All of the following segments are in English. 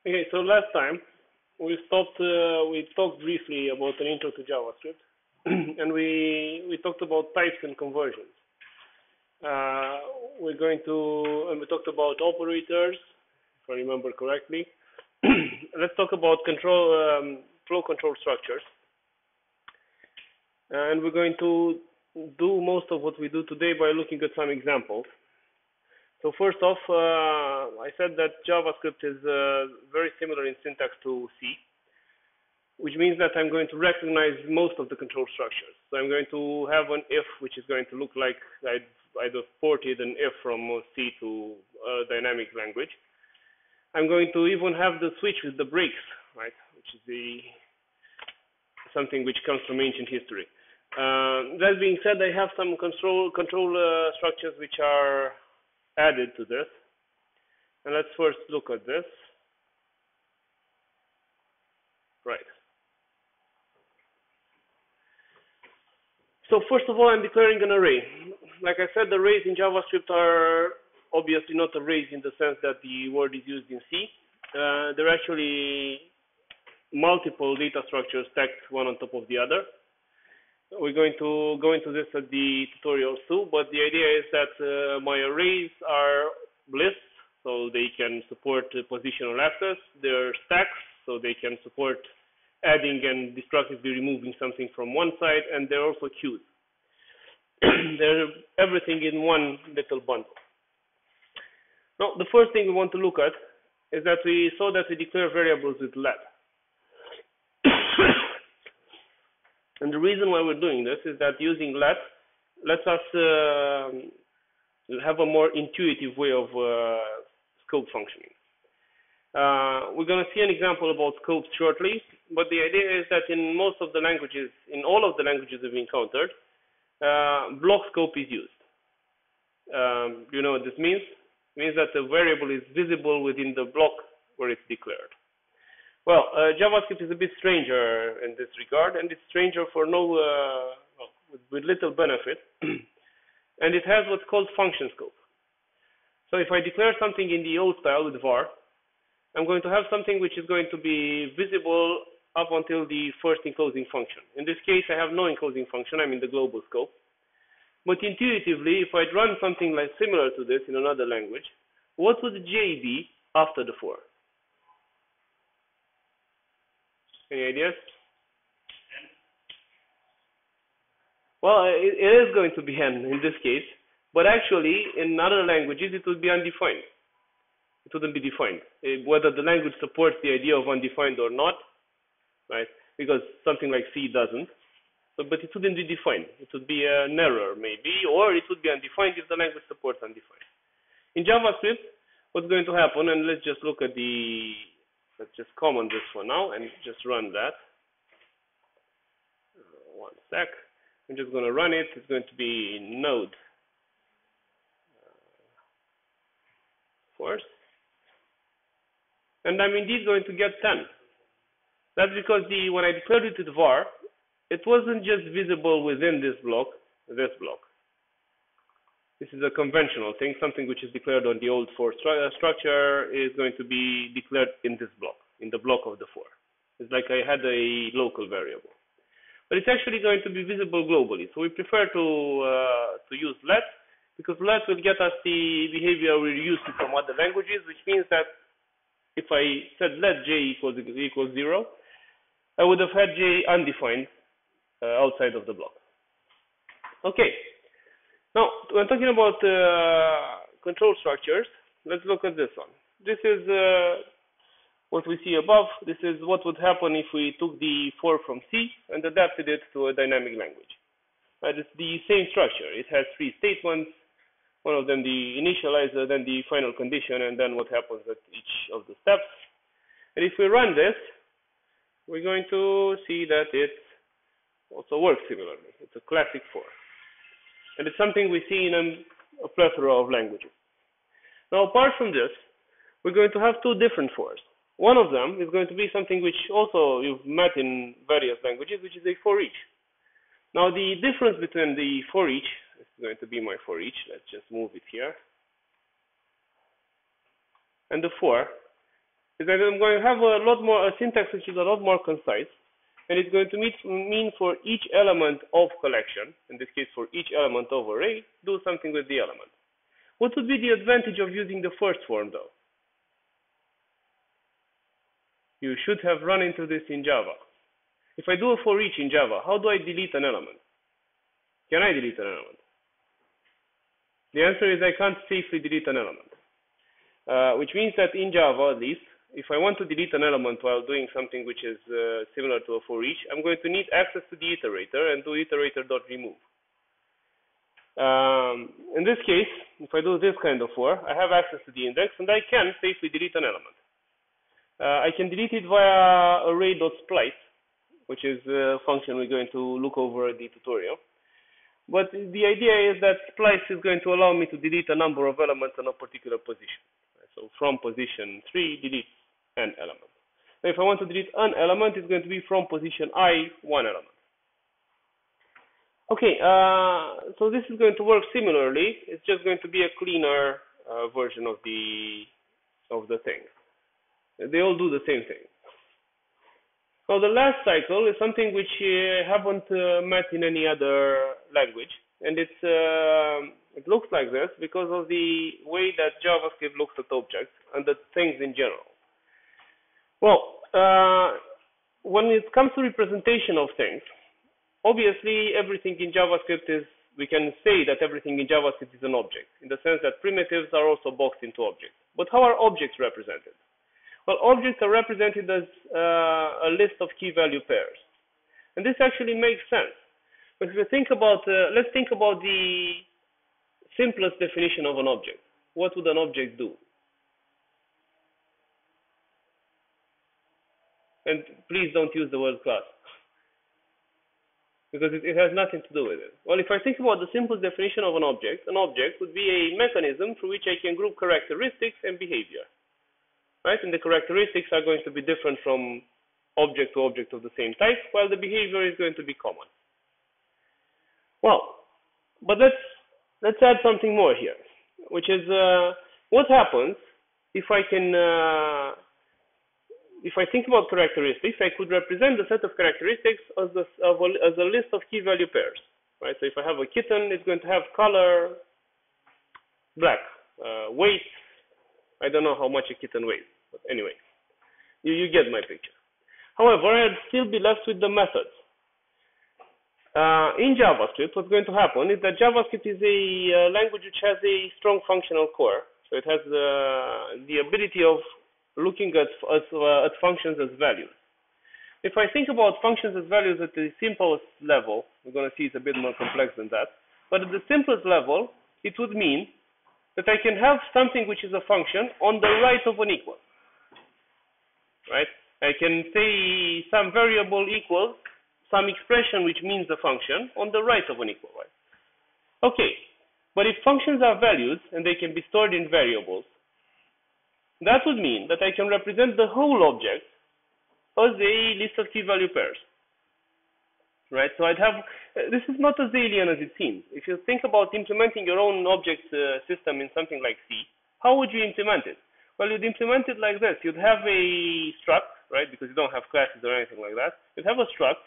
Okay, so last time we talked briefly about an intro to JavaScript, and we talked about types and conversions. Uh, and we talked about operators, if I remember correctly. Let's talk about flow control structures, and we're going to do most of what we do today by looking at some examples. So first off, I said that JavaScript is very similar in syntax to C, which means that I'm going to recognize most of the control structures. So I'm going to have an if, which is going to look like I'd have ported an if from C to a dynamic language. I'm going to even have the switch with the breaks, right, which is something which comes from ancient history. That being said, I have some control structures which are added to this. And let's first look at this. Right. So first of all, I'm declaring an array. Like I said, arrays in JavaScript are obviously not arrays in the sense that the word is used in C. They're actually multiple data structures stacked one on top of the other. We're going to go into this at the tutorial too, but the idea is that my arrays are lists, so they can support positional access. They're stacks, so they can support adding and destructively removing something from one side, and they're also queues. They're everything in one little bundle. Now, the first thing we want to look at is that we saw that we declare variables with let. And the reason why we're doing this is that using let lets us have a more intuitive way of scope functioning. We're going to see an example about scopes shortly, but the idea is that in all of the languages we've encountered, block scope is used. You know what this means? It means that the variable is visible within the block where it's declared. Well, JavaScript is a bit stranger in this regard, and it's stranger for with little benefit, and it has what's called function scope. So if I declare something in the old style with var, I'm going to have something which is going to be visible up until the first enclosing function. In this case, I have no enclosing function. I'm in the global scope. But intuitively, if I'd run something like similar to this in another language, what would J be after the for? Any ideas? Well, it is going to be n in this case, but actually in other languages it would be undefined. It wouldn't be defined. Whether the language supports the idea of undefined or not, right? Because something like C doesn't. But it wouldn't be defined. It would be an error maybe, or it would be undefined if the language supports undefined. In JavaScript, what's going to happen, and let's just look at let's just comment this for now and just run that. One sec. I'm just going to run it. It's going to be node force. And I'm indeed going to get 10. That's because when I declared it with var, it wasn't just visible within this block. This is a conventional thing. Something which is declared on the old for structure is going to be declared in this block, in the block of the for. It's like I had a local variable. But it's actually going to be visible globally. So we prefer to use let, because let will get us the behavior we're used to from other languages, which means that if I said let j equals 0, I would have had j undefined outside of the block. Okay. Now, when talking about control structures, let's look at this one. This is what we see above. This is what would happen if we took the for from C and adapted it to a dynamic language. It's the same structure. It has three statements, one of them the initializer, then the final condition, and then what happens at each of the steps. And if we run this, we're going to see that it also works similarly. It's a classic for. And it's something we see in a plethora of languages. Now, apart from this, we're going to have two different fors. One of them is going to be something which also you've met in various languages, which is a for each. Now, the difference between the for each, this is going to be my for each, let's just move it here, and the for, is that I'm going to have a syntax which is a lot more concise, and it's going to mean for each element of collection, in this case for each element of array, do something with the element. What would be the advantage of using the first form though? You should have run into this in Java. If I do a for each in Java, how do I delete an element? Can I delete an element? The answer is I can't safely delete an element, which means that in Java, at least, if I want to delete an element while doing something which is similar to a for each, I'm going to need access to the iterator and do iterator.remove. In this case, if I do this kind of for, I have access to the index and I can safely delete an element. I can delete it via array.splice, which is a function we're going to look over in the tutorial. But the idea is that splice is going to allow me to delete a number of elements in a particular position. So from position 3, delete an element. Now if I want to delete an element, it's going to be from position I, one element. Okay, so this is going to work similarly. It's just going to be a cleaner version of the thing. They all do the same thing. Now the last cycle is something which haven't met in any other language, and it looks like this because of the way that JavaScript looks at objects and at things in general. Well, when it comes to representation of things, obviously everything in JavaScript we can say that everything in JavaScript is an object, in the sense that primitives are also boxed into objects. But how are objects represented? Well, objects are represented as a list of key value pairs. And this actually makes sense. But if you think about, let's think about the simplest definition of an object. What would an object do? And please don't use the word class, because it has nothing to do with it. Well, if I think about the simplest definition of an object would be a mechanism through which I can group characteristics and behavior. Right? And the characteristics are going to be different from object to object of the same type, while the behavior is going to be common. Well, but let's add something more here, which is what happens if I think about characteristics. I could represent the set of characteristics as a list of key value pairs. Right? So if I have a kitten, it's going to have color black, weight. I don't know how much a kitten weighs, but anyway, you get my picture. However, I'd still be left with the methods. In JavaScript, what's going to happen is that JavaScript is a language which has a strong functional core. So it has the ability of looking at functions as values. If I think about functions as values at the simplest level, we're going to see it's a bit more complex than that, but at the simplest level, it would mean that I can have something which is a function on the right of an equal. Right? I can say some variable equals some expression which means a function on the right of an equal. Right? Okay, but if functions are values and they can be stored in variables, that would mean that I can represent the whole object as a list of key value pairs. Right, so I'd have, this is not as alien as it seems. If you think about implementing your own object system in something like C, how would you implement it? Well, you'd implement it like this. You'd have a struct, right, because you don't have classes or anything like that. You'd have a struct,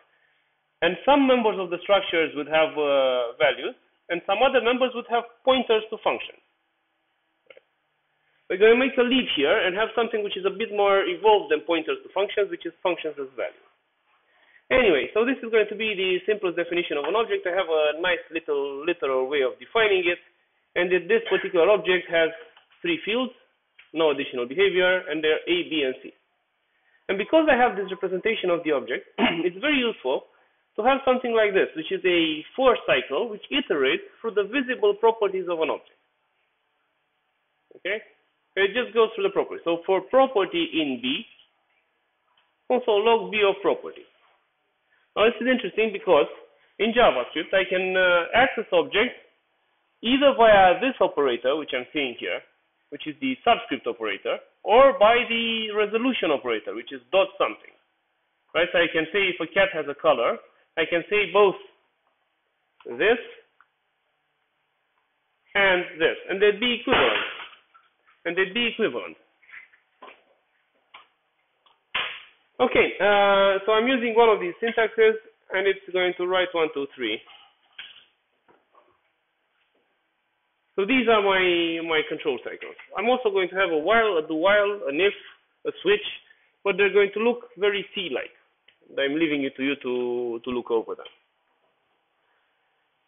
and some members of the structures would have values, and some other members would have pointers to functions. Right. We're going to make a leap here and have something which is a bit more evolved than pointers to functions, which is functions as values. Anyway, so this is going to be the simplest definition of an object. I have a nice little literal way of defining it, and this particular object has 3 fields, no additional behavior, and they're A, B, and C. And because I have this representation of the object, it's very useful to have something like this, which is a for cycle which iterates through the visible properties of an object. Okay? It just goes through the properties. So for property in B, also log B of property. Now this is interesting because in JavaScript I can access objects either via this operator, which I'm seeing here, which is the subscript operator, or by the resolution operator, which is dot something. Right? So I can say if a cat has a color, I can say both this and this, and they'd be equivalent. Okay, so I'm using one of these syntaxes, and it's going to write 1, 2, 3. So these are my control cycles. I'm also going to have a while, a do while, an if, a switch, but they're going to look very C-like. I'm leaving it to you to look over them.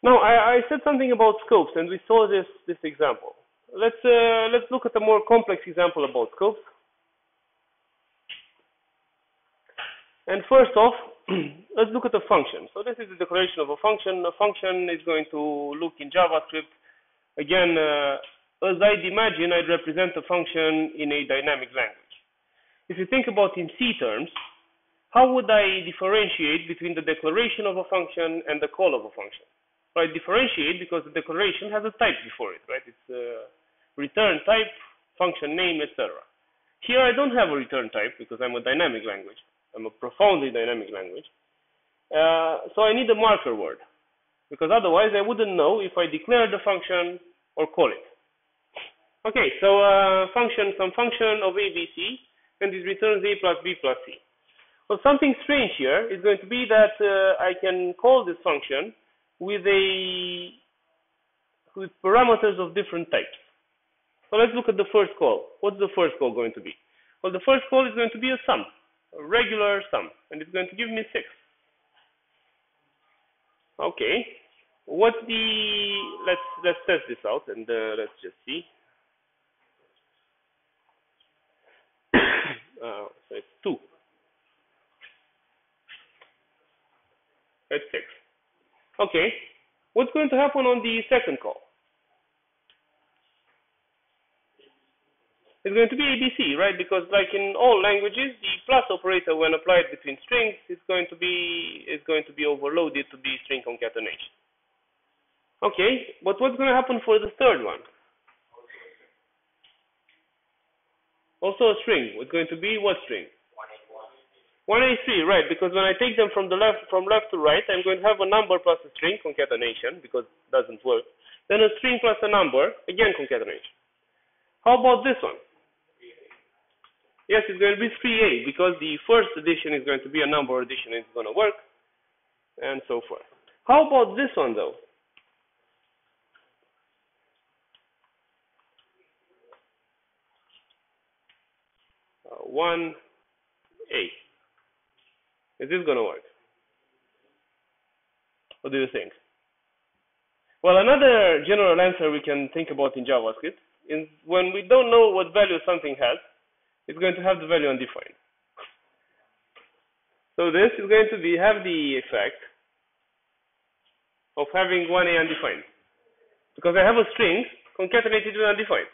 Now, I said something about scopes, and we saw this example. Let's look at a more complex example about scopes. And first off, let's look at a function. So this is the declaration of a function. A function is going to look in JavaScript. Again, as I'd imagine, I'd represent a function in a dynamic language. If you think about in C terms, how would I differentiate between the declaration of a function and the call of a function? So I differentiate because the declaration has a type before it, right? It's a return type, function name, etc. Here I don't have a return type because I'm a dynamic language. I'm a profoundly dynamic language. So I need a marker word, because otherwise I wouldn't know if I declare the function or call it. Okay, so some function of ABC, and it returns A plus B plus C. Well, something strange here is going to be that I can call this function with parameters of different types. So let's look at the first call. What's the first call going to be? Well, the first call is going to be a sum, a regular sum, and it's going to give me 6. Okay, what's let's test this out, and let's just see. So it's 2. That's 6. Okay, what's going to happen on the second call? It's going to be ABC, right? Because like in all languages, the plus operator, when applied between strings, is going to be overloaded to be string concatenation. Okay, but what's going to happen for the third one? Also a string. It's going to be what string? 183, right? Because when I take them from left to right, I'm going to have a number plus a string concatenation, because it doesn't work. Then a string plus a number, again concatenation. How about this one? Yes, it's going to be 3A, because the first addition is going to be a number addition, and it's going to work, and so forth. How about this one, though? Uh, 1A. Is this going to work? What do you think? Well, another general answer we can think about in JavaScript is when we don't know what value something has, it's going to have the value undefined. So this is going to have the effect of having 1A undefined, because I have a string concatenated with undefined,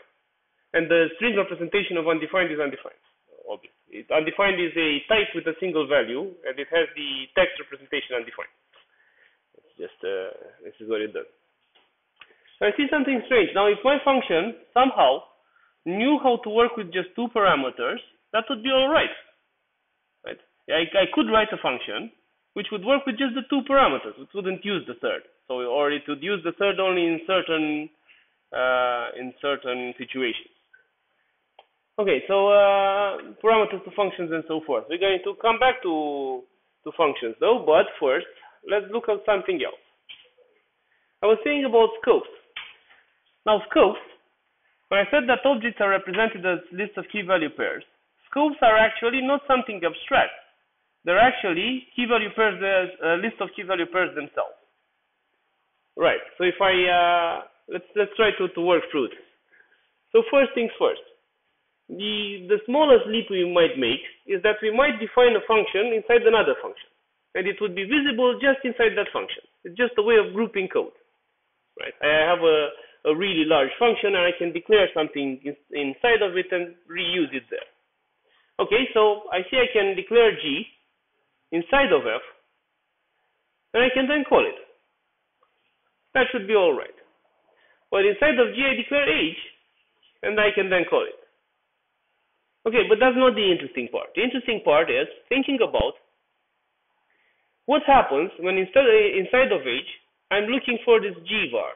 and the string representation of undefined is undefined. Obviously, undefined is a type with a single value, and it has the text representation undefined. It's just this is what it does. So I see something strange. Now, if my function somehow knew how to work with just 2 parameters, that would be all right. Right? I could write a function which would work with just the 2 parameters. It wouldn't use the third. So, or it would use the third only in certain situations. Okay, so parameters to functions and so forth. We're going to come back to functions though, but first let's look at something else. I was saying about scopes. Now, scopes, when I said that objects are represented as lists of key value pairs, scopes are actually not something abstract. They're actually key value pairs, a list of key value pairs themselves. Right. So if let's try to work through this. So first things first. The smallest leap we might make is that we might define a function inside another function, and it would be visible just inside that function. It's just a way of grouping code. Right. I have a really large function, and I can declare something inside of it and reuse it there. Okay, so I see I can declare G inside of F, and I can then call it. That should be all right. But inside of G, I declare H, and I can then call it. Okay, but that's not the interesting part. The interesting part is thinking about what happens when inside of H, I'm looking for this G var.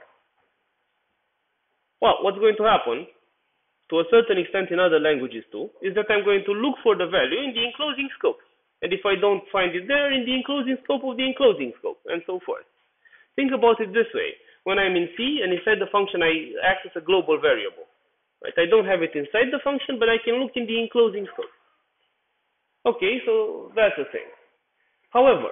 Well, what's going to happen, to a certain extent in other languages too, is that I'm going to look for the value in the enclosing scope. And if I don't find it there, in the enclosing scope of the enclosing scope, and so forth. Think about it this way. When I'm in C and inside the function I access a global variable. Right? I don't have it inside the function, but I can look in the enclosing scope. Okay, so that's the thing. However,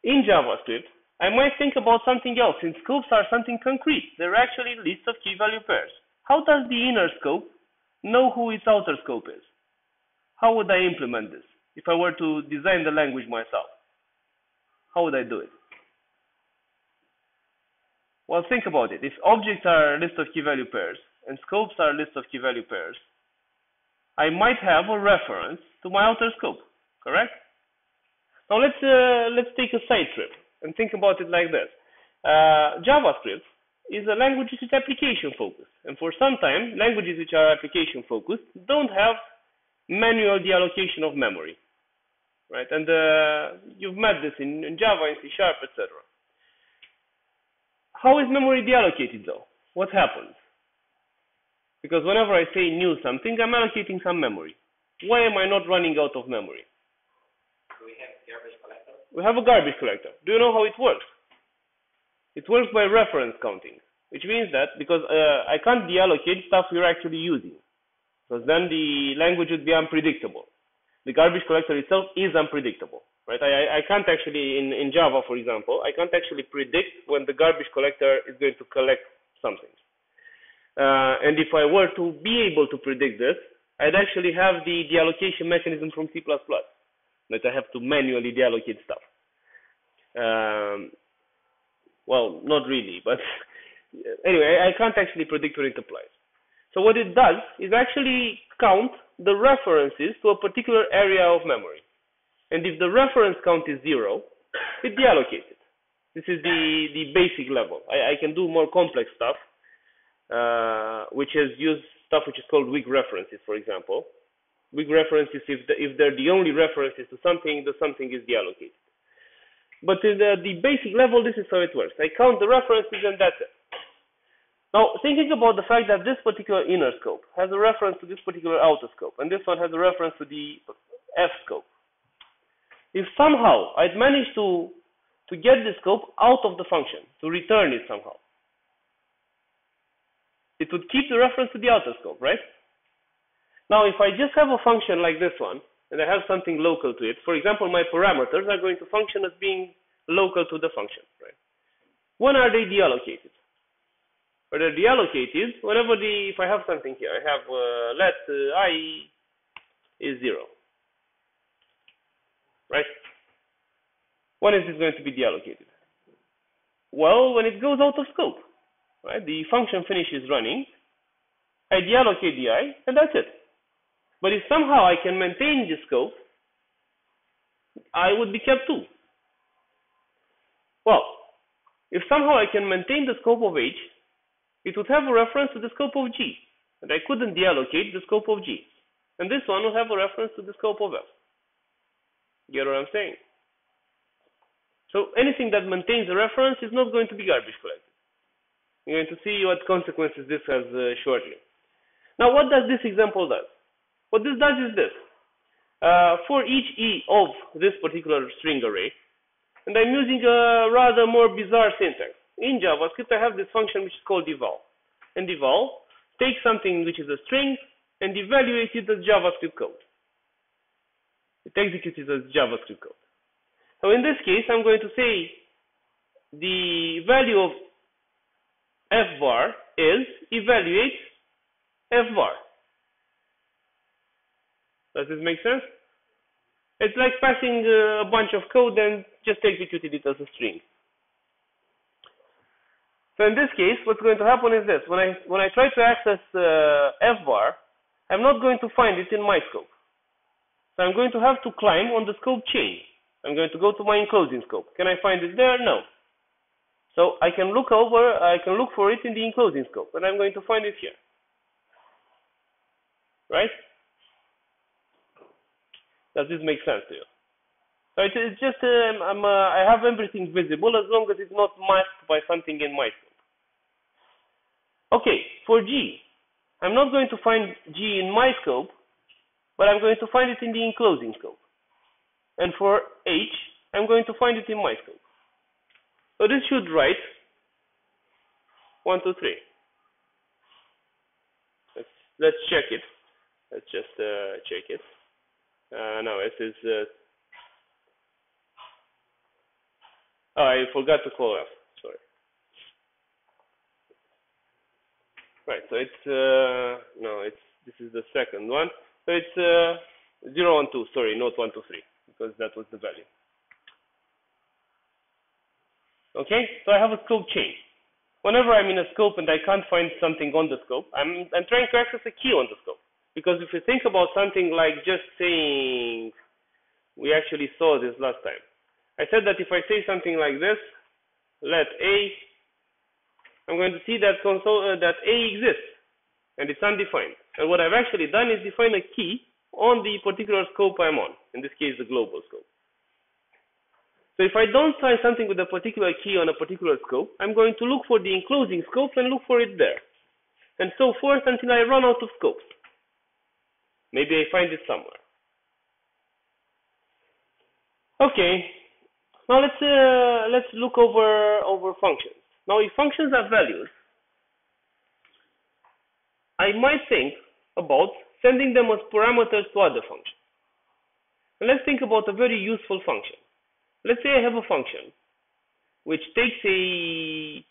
in JavaScript, I might think about something else, since scopes are something concrete. They're actually lists of key-value pairs. How does the inner scope know who its outer scope is? How would I implement this if I were to design the language myself? How would I do it? Well, think about it. If objects are a list of key-value pairs and scopes are a list of key-value pairs, I might have a reference to my outer scope, correct? Now let's take a side trip and think about it like this. JavaScript is a language which is application focused, and for some time, languages which are application focused don't have manual deallocation of memory, right? And you've met this in Java, in C#, etc. How is memory deallocated though? What happens? Because whenever I say new something, I'm allocating some memory. Why am I not running out of memory? We have garbage collector. We have a garbage collector. Do you know how it works? It works by reference counting, which means that because I can't deallocate stuff we're actually using, because then the language would be unpredictable. The garbage collector itself is unpredictable, right? I can't actually, in Java, for example, I can't actually predict when the garbage collector is going to collect something. And if I were to be able to predict this, I'd actually have the deallocation mechanism from C++, that I have to manually deallocate stuff. Well, not really, but anyway, I can't actually predict when it applies. So what it does is actually count the references to a particular area of memory. And if the reference count is 0, it deallocates it. This is the basic level. I can do more complex stuff, which is use stuff which is called weak references, for example. Weak references, if they're the only references to something, the something is deallocated. But in the basic level, this is how it works. I count the references and that's it. Now, thinking about the fact that this particular inner scope has a reference to this particular outer scope, and this one has a reference to the F scope. If somehow I'd managed to get the scope out of the function, to return it somehow, it would keep the reference to the outer scope, right? Now, if I just have a function like this one, and I have something local to it, for example, my parameters are going to function as being local to the function, right? When are they deallocated? Or they're deallocated whenever if I have something here, I have let I is 0, right? When is this going to be deallocated? Well, when it goes out of scope, right? The function finishes running, I deallocate the I, and that's it. But if somehow I can maintain the scope, I would be kept too. Well, if somehow I can maintain the scope of H, it would have a reference to the scope of G, and I couldn't deallocate the scope of G. And this one will have a reference to the scope of F. Get what I'm saying? So anything that maintains a reference is not going to be garbage collected. You're going to see what consequences this has shortly. Now, what does this example do? What this does is this. For each E of this particular string array, and I'm using a rather more bizarre syntax. In JavaScript, I have this function which is called eval. And eval takes something which is a string and evaluates it as JavaScript code. It executes it as JavaScript code. So in this case, I'm going to say the value of fvar is evaluate fvar. Does this make sense? It's like passing a bunch of code and just executing it as a string. So in this case, what's going to happen is this. When I try to access fvar, I'm not going to find it in my scope. So I'm going to have to climb on the scope chain. I'm going to go to my enclosing scope. Can I find it there? No. So I can look for it in the enclosing scope, and I'm going to find it here. Right? Does this make sense to you? So it's just, I have everything visible as long as it's not masked by something in my scope. Okay, for G, I'm not going to find G in my scope, but I'm going to find it in the enclosing scope. And for h, I'm going to find it in my scope. So this should write 1, 2, 3. Let's check it. Let's just check it. No, it is. Oh, I forgot to call F. Sorry. Right. So it's no. It's this is the second one. So it's 0, 1, 2. Sorry, not 1, 2, 3, because that was the value. Okay. So I have a scope chain. Whenever I'm in a scope and I can't find something on the scope, I'm trying to access a key on the scope. Because if you think about something like just saying, we actually saw this last time. I said that if I say something like this, let A, I'm going to see that that A exists, and it's undefined. And what I've actually done is define a key on the particular scope I'm on, in this case the global scope. So if I don't find something with a particular key on a particular scope, I'm going to look for the enclosing scope and look for it there. And so forth until I run out of scopes. Maybe I find it somewhere. Okay. Now let's look over functions. Now if functions are values, I might think about sending them as parameters to other functions. And let's think about a very useful function. Let's say I have a function which takes a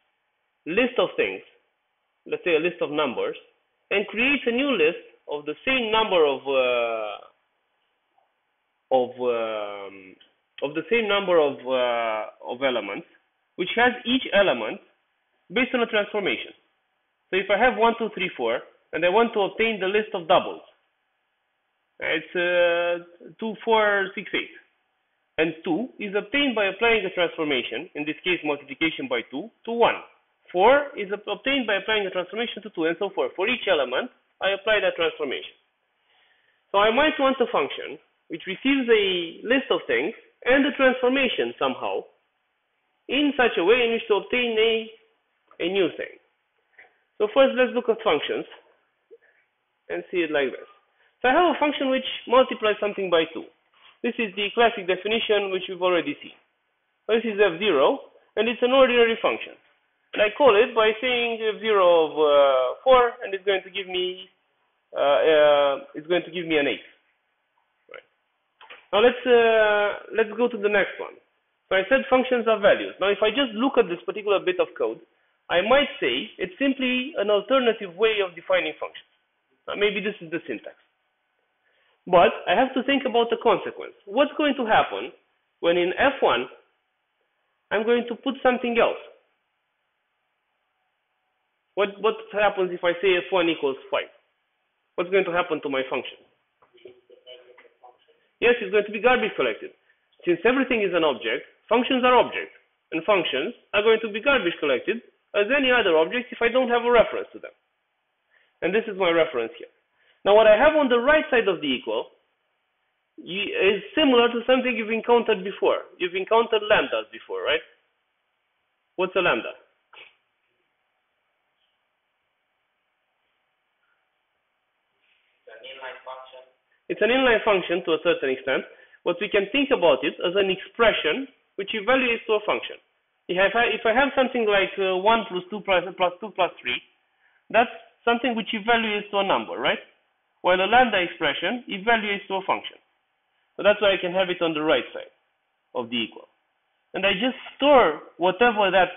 list of things, let's say a list of numbers, and creates a new list of the same number of elements, which has each element based on a transformation. So if I have 1, 2, 3, 4, and I want to obtain the list of doubles, it's 2, 4, 6, 8. And 2 is obtained by applying a transformation, in this case multiplication by 2, to 1. 4 is obtained by applying a transformation to 2, and so forth. For each element, I apply that transformation. So I might want a function which receives a list of things and a transformation somehow in such a way in which to obtain a new thing. So first let's look at functions and see it like this. So I have a function which multiplies something by 2. This is the classic definition which we've already seen. So this is f0, and it's an ordinary function. And I call it by saying f0 of 4, and it's going to give me an 8. Right. Now let's go to the next one. So I said functions are values. Now if I just look at this particular bit of code, I might say it's simply an alternative way of defining functions. Now maybe this is the syntax. But I have to think about the consequence. What's going to happen when in F1 I'm going to put something else? What happens if I say F1 equals 5? What's going to happen to my function? Yes, it's going to be garbage collected. Since everything is an object, functions are objects. And functions are going to be garbage collected as any other objects if I don't have a reference to them. And this is my reference here. Now what I have on the right side of the equal is similar to something you've encountered before. You've encountered lambdas before, right? What's a lambda? It's an inline function. It's an inline function to a certain extent, but we can think about it as an expression which evaluates to a function. If I have something like 1 plus 2 plus 2 plus 3, that's something which evaluates to a number, right? While a lambda expression evaluates to a function. So that's why I can have it on the right side of the equal. And I just store whatever that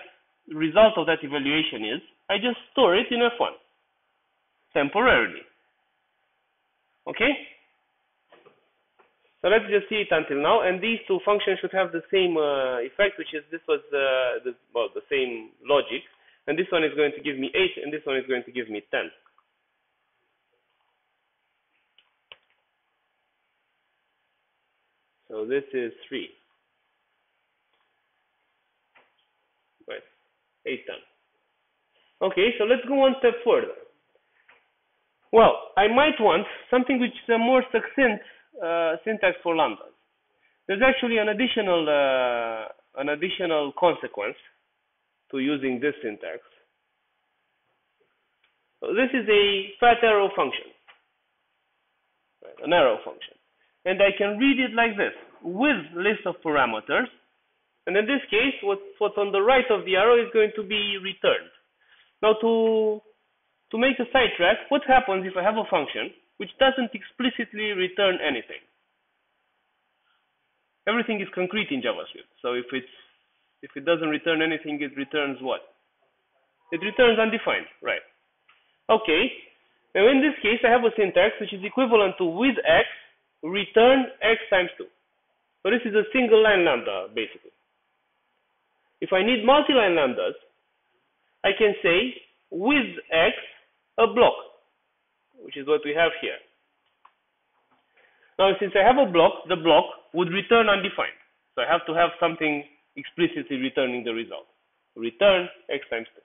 result of that evaluation is, I just store it in F1 temporarily. Okay? So let's just see it until now, and these two functions should have the same effect, which is this was the same logic, and this one is going to give me 8, and this one is going to give me 10. So this is 3. Right, 8 done. Okay, so let's go one step further. Well, I might want something which is a more succinct syntax for lambdas. There's actually an additional consequence to using this syntax. So this is a fat arrow function, right, an arrow function. And I can read it like this. with list of parameters, and in this case, what's on the right of the arrow is going to be returned. Now, to make a sidetrack, what happens if I have a function which doesn't explicitly return anything? Everything is concrete in JavaScript. So if it doesn't return anything, it returns what? It returns undefined, right? Okay. Now in this case, I have a syntax which is equivalent to with x return x times 2. So this is a single line lambda, basically. If I need multi-line lambdas, I can say with x a block, which is what we have here. Now, since I have a block, the block would return undefined. So I have to have something explicitly returning the result. Return x times 2.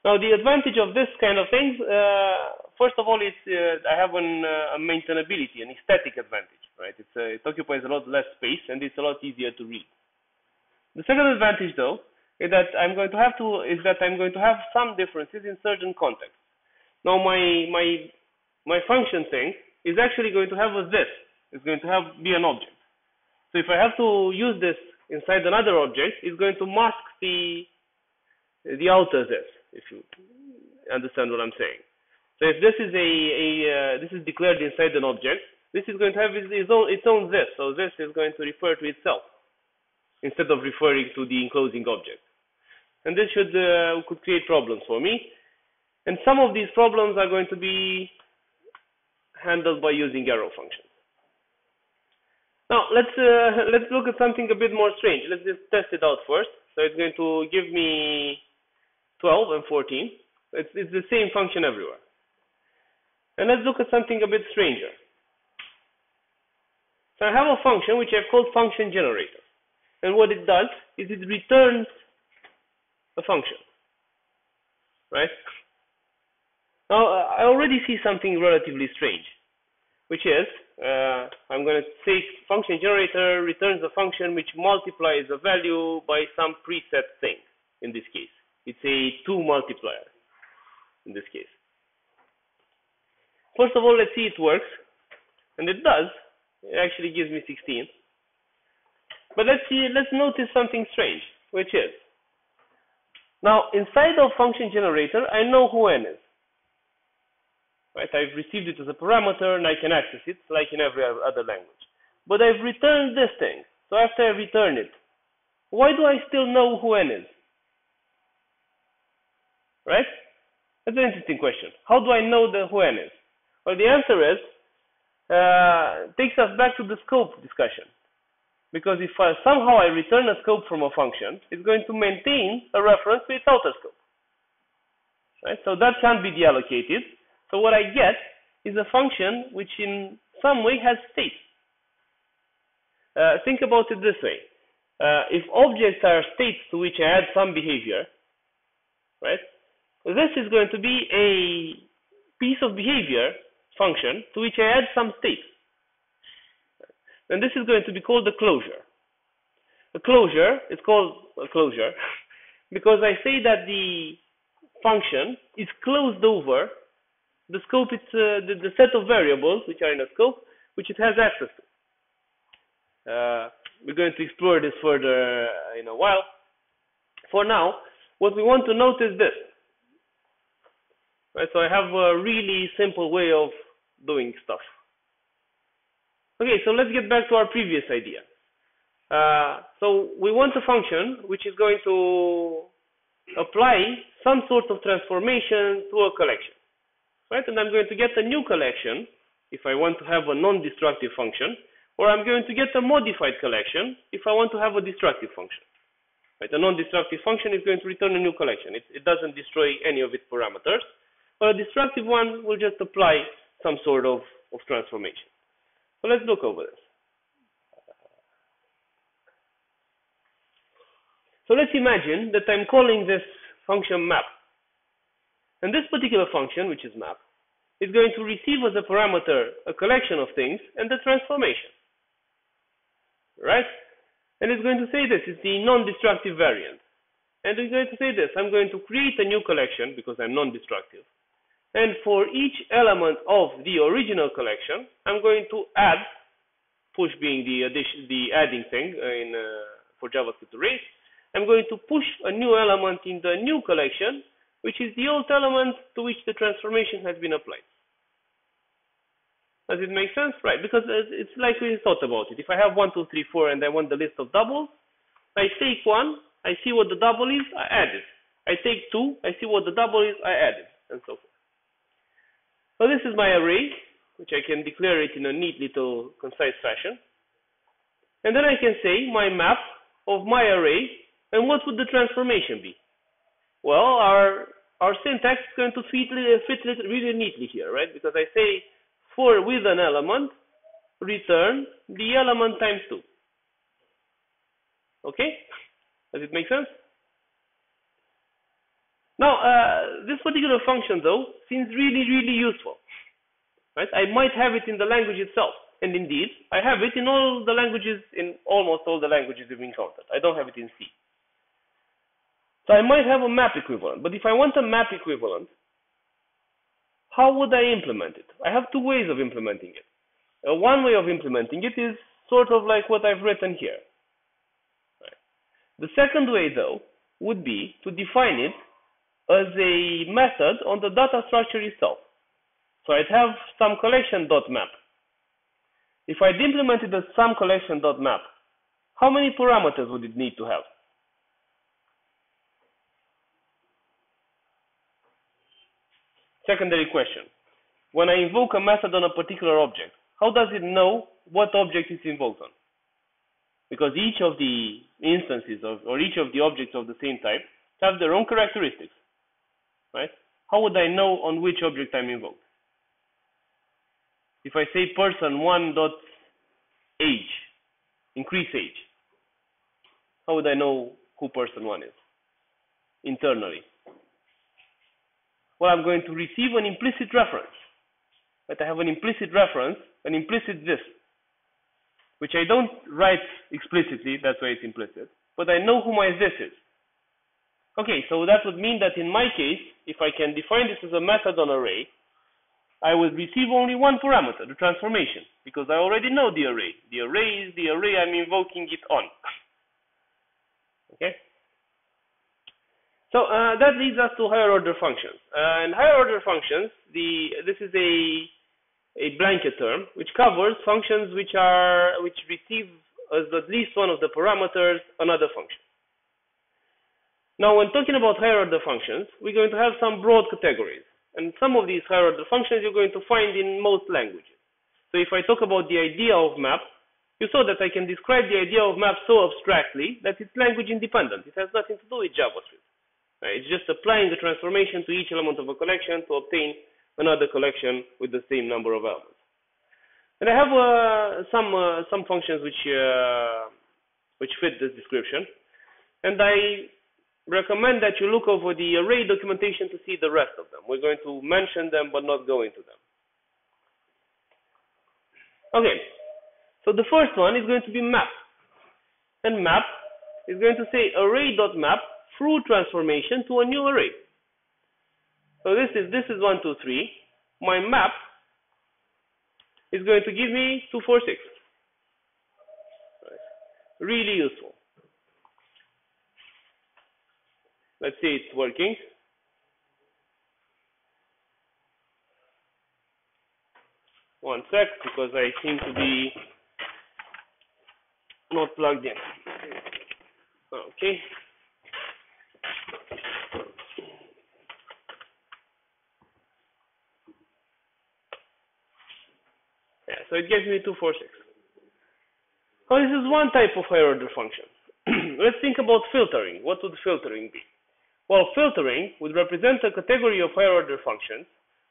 Now, the advantage of this kind of things, first of all, is I have a maintainability, an aesthetic advantage, right? It occupies a lot less space and it's a lot easier to read. The second advantage, though, is that I'm going to have some differences in certain contexts. Now, my function thing is actually going to have a this. It's going to be an object. So if I have to use this inside another object, it's going to mask the outer this, if you understand what I'm saying. So if this is this is declared inside an object, this is going to have its own this. So this is going to refer to itself instead of referring to the enclosing object. And this could create problems for me. And some of these problems are going to be handled by using arrow functions. Now let's look at something a bit more strange. Let's just test it out first. So it's going to give me 12 and 14. It's the same function everywhere. And let's look at something a bit stranger. So I have a function which I've called function generator. And what it does is it returns a function, right? Now, I already see something relatively strange, which is, I'm going to say function generator returns a function which multiplies a value by some preset thing, in this case. It's a 2 multiplier, in this case. First of all, let's see it works. And it does. It actually gives me 16. But let's notice something strange, which is, now inside of function generator, I know who n is. Right? I've received it as a parameter and I can access it like in every other language. But I've returned this thing. So after I return it, why do I still know who n is? Right? That's an interesting question. How do I know who n is? Well, the answer is, takes us back to the scope discussion. Because if somehow I return a scope from a function, it's going to maintain a reference to its outer scope. Right? So that can't be deallocated. So what I get is a function which in some way has state. Think about it this way. If objects are states to which I add some behavior, right? This is going to be a piece of behavior function to which I add some state. And this is going to be called a closure. A closure is called a closure because I say that the function is closed over the scope, it's the set of variables which are in a scope, which it has access to. We're going to explore this further in a while. For now, what we want to note is this. Right, so I have a really simple way of doing stuff. Okay, so let's get back to our previous idea. So we want a function which is going to apply some sort of transformation to a collection. Right? And I'm going to get a new collection if I want to have a non-destructive function, or I'm going to get a modified collection if I want to have a destructive function. Right? A non-destructive function is going to return a new collection. It doesn't destroy any of its parameters, but a destructive one will just apply some sort of transformation. So let's look over this. So let's imagine that I'm calling this function map. And this particular function, which is map, is going to receive as a parameter a collection of things and the transformation. Right? And it's going to say this, it's the non-destructive variant. And it's going to say this, I'm going to create a new collection because I'm non-destructive. And for each element of the original collection, I'm going to add push being the adding thing for JavaScript arrays. I'm going to push a new element in the new collection, which is the old element to which the transformation has been applied. Does it make sense? Right, because it's like we thought about it. If I have 1, 2, 3, 4 and I want the list of doubles, I take 1, I see what the double is, I add it. I take 2, I see what the double is, I add it, and so forth. So this is my array, which I can declare it in a neat little concise fashion. And then I can say my map of my array, and what would the transformation be? Well, our syntax is going to fit really neatly here, right? Because I say for with an element, return the element times 2. Okay? Does it make sense? Now, this particular function, though, seems really, really useful. Right? I might have it in the language itself. And indeed, I have it in all the languages, in almost all the languages we've encountered. I don't have it in C. So I might have a map equivalent. But if I want a map equivalent, how would I implement it? I have two ways of implementing it. One way of implementing it is sort of like what I've written here. Right. The second way, though, would be to define it as a method on the data structure itself. So I'd have some collection.map. If I'd implemented a some collection.map, how many parameters would it need to have? Secondary question. When I invoke a method on a particular object, how does it know what object it's invoked on? Because each of the instances or each of the objects of the same type have their own characteristics, right? How would I know on which object I'm invoked? If I say person1.age, increase age, how would I know who person1 is internally? Well, I'm going to receive an implicit reference. But I have an implicit reference, an implicit this, which I don't write explicitly, that's why it's implicit, but I know who my this is. Okay, so that would mean that in my case, if I can define this as a method on array, I will receive only one parameter, the transformation, because I already know the array. The array is the array I'm invoking it on. Okay? So that leads us to higher order functions. And higher order functions, this is a blanket term which covers functions which receive as at least one of the parameters another function. Now, when talking about higher order functions, we're going to have some broad categories, and some of these higher order functions you're going to find in most languages. So if I talk about the idea of map, you saw that I can describe the idea of map so abstractly that it's language independent. It has nothing to do with JavaScript. It's just applying the transformation to each element of a collection to obtain another collection with the same number of elements. And I have some functions which fit this description, and I recommend that you look over the array documentation to see the rest of them. We're going to mention them but not go into them. Okay, so the first one is going to be map, and map is going to say array.map through transformation to a new array. So this is 1, 2, 3. My map is going to give me 2, 4, 6. Right. Really useful. Let's see it's working. One sec, because I seem to be not plugged in. Okay. So it gives me 2, 4, 6. Now this is one type of higher order function. Let's think about filtering. What would filtering be? Well, filtering would represent a category of higher order functions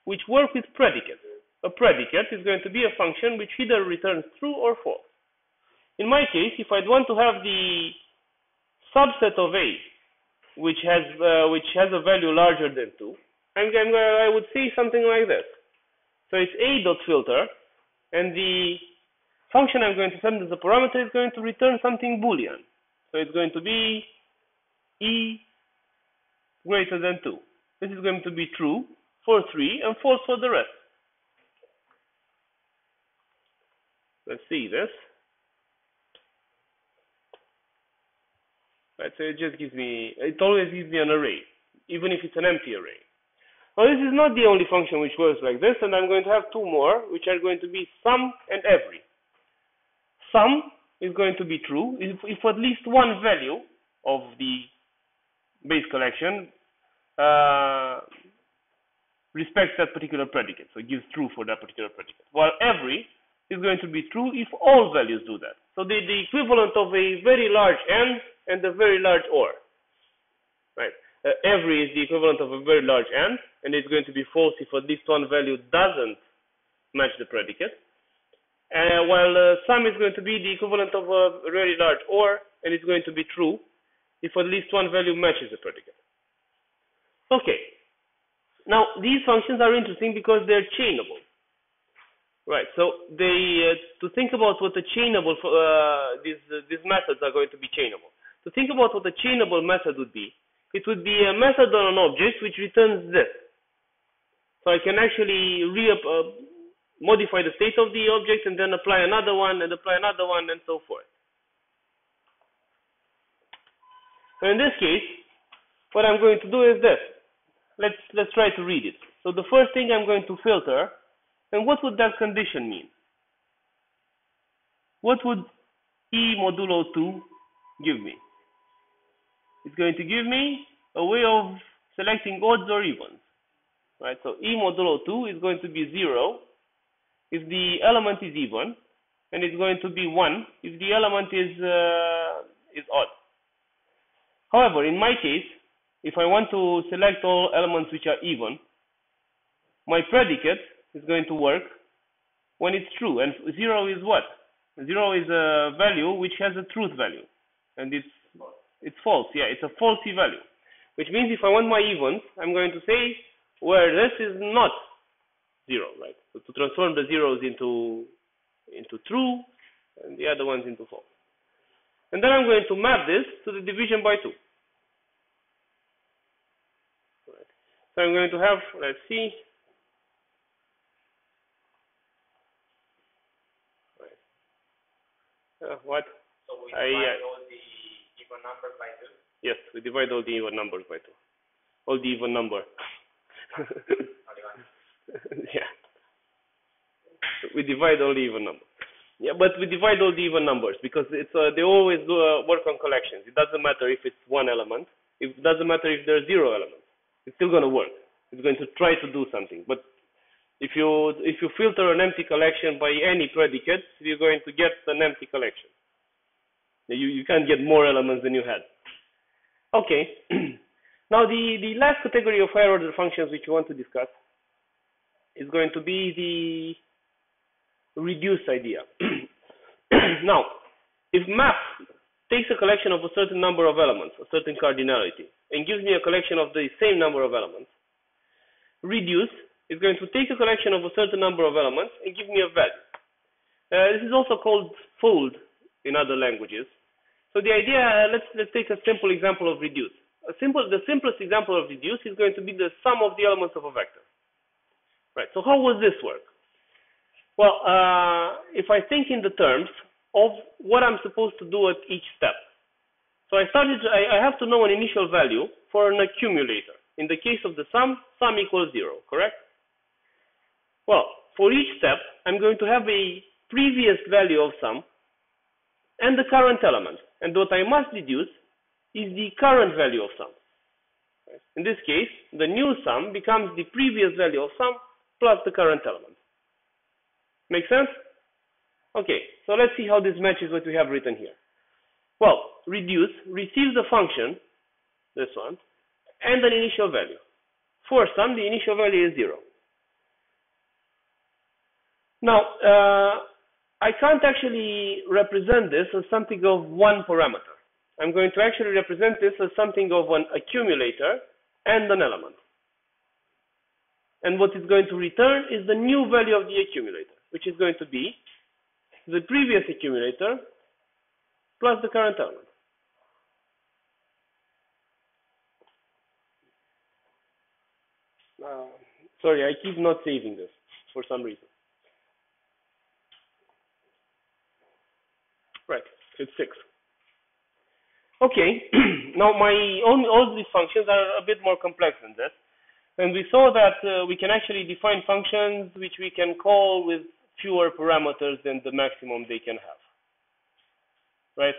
which work with predicates. A predicate is going to be a function which either returns true or false. In my case, if I'd want to have the subset of A which has a value larger than 2, I would say something like this. So it's a.filter, and the function I'm going to send as a parameter is going to return something Boolean. So it's going to be E greater than 2. This is going to be true for 3 and false for the rest. Let's see this. right? So it just gives me, it always gives me an array, even if it's an empty array. Now this is not the only function which works like this, and I'm going to have two more, which are going to be sum and every. Sum is going to be true if at least one value of the base collection respects that particular predicate, so it gives true for that particular predicate. While every is going to be true if all values do that. So the equivalent of a very large AND and a very large OR, right? Every is the equivalent of a very large AND, and it's going to be false if at least one value doesn't match the predicate. While sum is going to be the equivalent of a very large OR, and it's going to be true if at least one value matches the predicate. Okay. Now, these functions are interesting because they're chainable. Right, so to think about what the chainable, these methods are going to be chainable. To think about what a chainable method would be, it would be a method on an object which returns this. So I can actually modify the state of the object and then apply another one and so forth. So in this case, what I'm going to do is this. Let's try to read it. So the first thing I'm going to filter. And what would that condition mean? What would E modulo 2 give me? It's going to give me a way of selecting odds or evens. Right? So E modulo 2 is going to be 0 if the element is even, and it's going to be 1 if the element is odd. However, in my case, if I want to select all elements which are even, my predicate is going to work when it's true. And 0 is what? 0 is a value which has a truth value. And it's false. Yeah, it's a falsy value. Which means if I want my evens, I'm going to say where this is not 0, right? So to transform the zeros into true and the other ones into false. And then I'm going to map this to the division by 2. Right. So I'm going to have, let's see, what? So we divide all the even numbers by 2? Yes, we divide all the even numbers by 2. All the even number. Yeah. We divide all the even numbers. Yeah, but we divide all the even numbers because they always work on collections. It doesn't matter if it's one element. It doesn't matter if there are 0 elements. It's still going to work. It's going to try to do something. But if you filter an empty collection by any predicate, you're going to get an empty collection. You can't get more elements than you had. Okay. Now the last category of higher order functions which we want to discuss is going to be the reduce idea. Now, if map takes a collection of a certain number of elements, a certain cardinality, and gives me a collection of the same number of elements, reduce is going to take a collection of a certain number of elements and give me a value. This is also called fold in other languages. So the idea, let's take a simple example of reduce. The simplest example of reduce is going to be the sum of the elements of a vector. Right. So how will this work? Well, if I think in the terms of what I'm supposed to do at each step. So I have to know an initial value for an accumulator. In the case of the sum equals 0, correct? Well, for each step, I'm going to have a previous value of sum and the current element. And what I must deduce is the current value of sum. In this case, the new sum becomes the previous value of sum plus the current element. Make sense? Okay, so let's see how this matches what we have written here. Well, reduce receives a function, this one, and an initial value. For sum, the initial value is 0. Now, I can't actually represent this as something of one parameter. I'm going to actually represent this as something of an accumulator and an element. And what it's going to return is the new value of the accumulator, which is going to be the previous accumulator plus the current element. Sorry, I keep not saving this for some reason. Right, it's 6. Okay, now all these functions are a bit more complex than this. And we saw that we can actually define functions which we can call with fewer parameters than the maximum they can have. Right?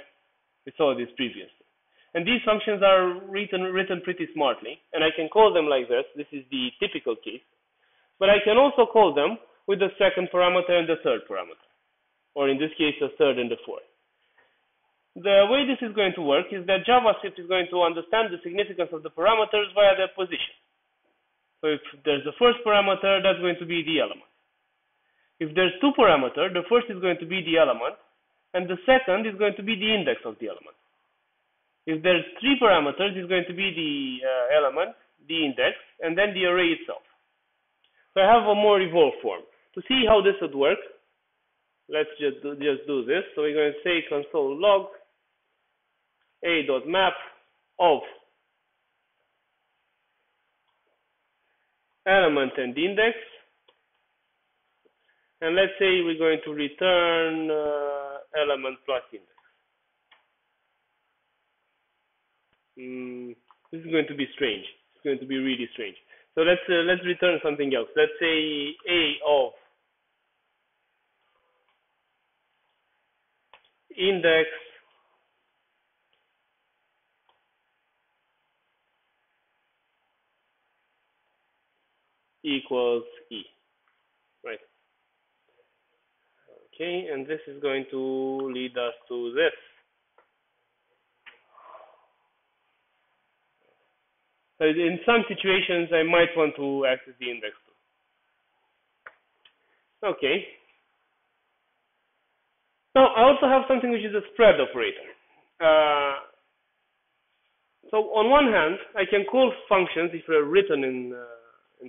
We saw this previously. And these functions are written pretty smartly, and I can call them like this. This is the typical case. But I can also call them with the second parameter and the third parameter, or in this case, the third and the fourth. The way this is going to work is that JavaScript is going to understand the significance of the parameters via their position. So if there's the first parameter, that's going to be the element. If there's two parameters, the first is going to be the element, and the second is going to be the index of the element. If there's three parameters, it's going to be the element, the index, and then the array itself. So I have a more evolved form. To see how this would work, let's just do this. So we're going to say console log a.map of element and index, and let's say we're going to return element plus index. This is going to be strange. It's going to be really strange. So let's return something else. Let's say a of index equals e, right? Okay, and this is going to lead us to this. In some situations, I might want to access the index too. Okay. Now, I also have something which is a spread operator. So on one hand, I can call functions, if they're written in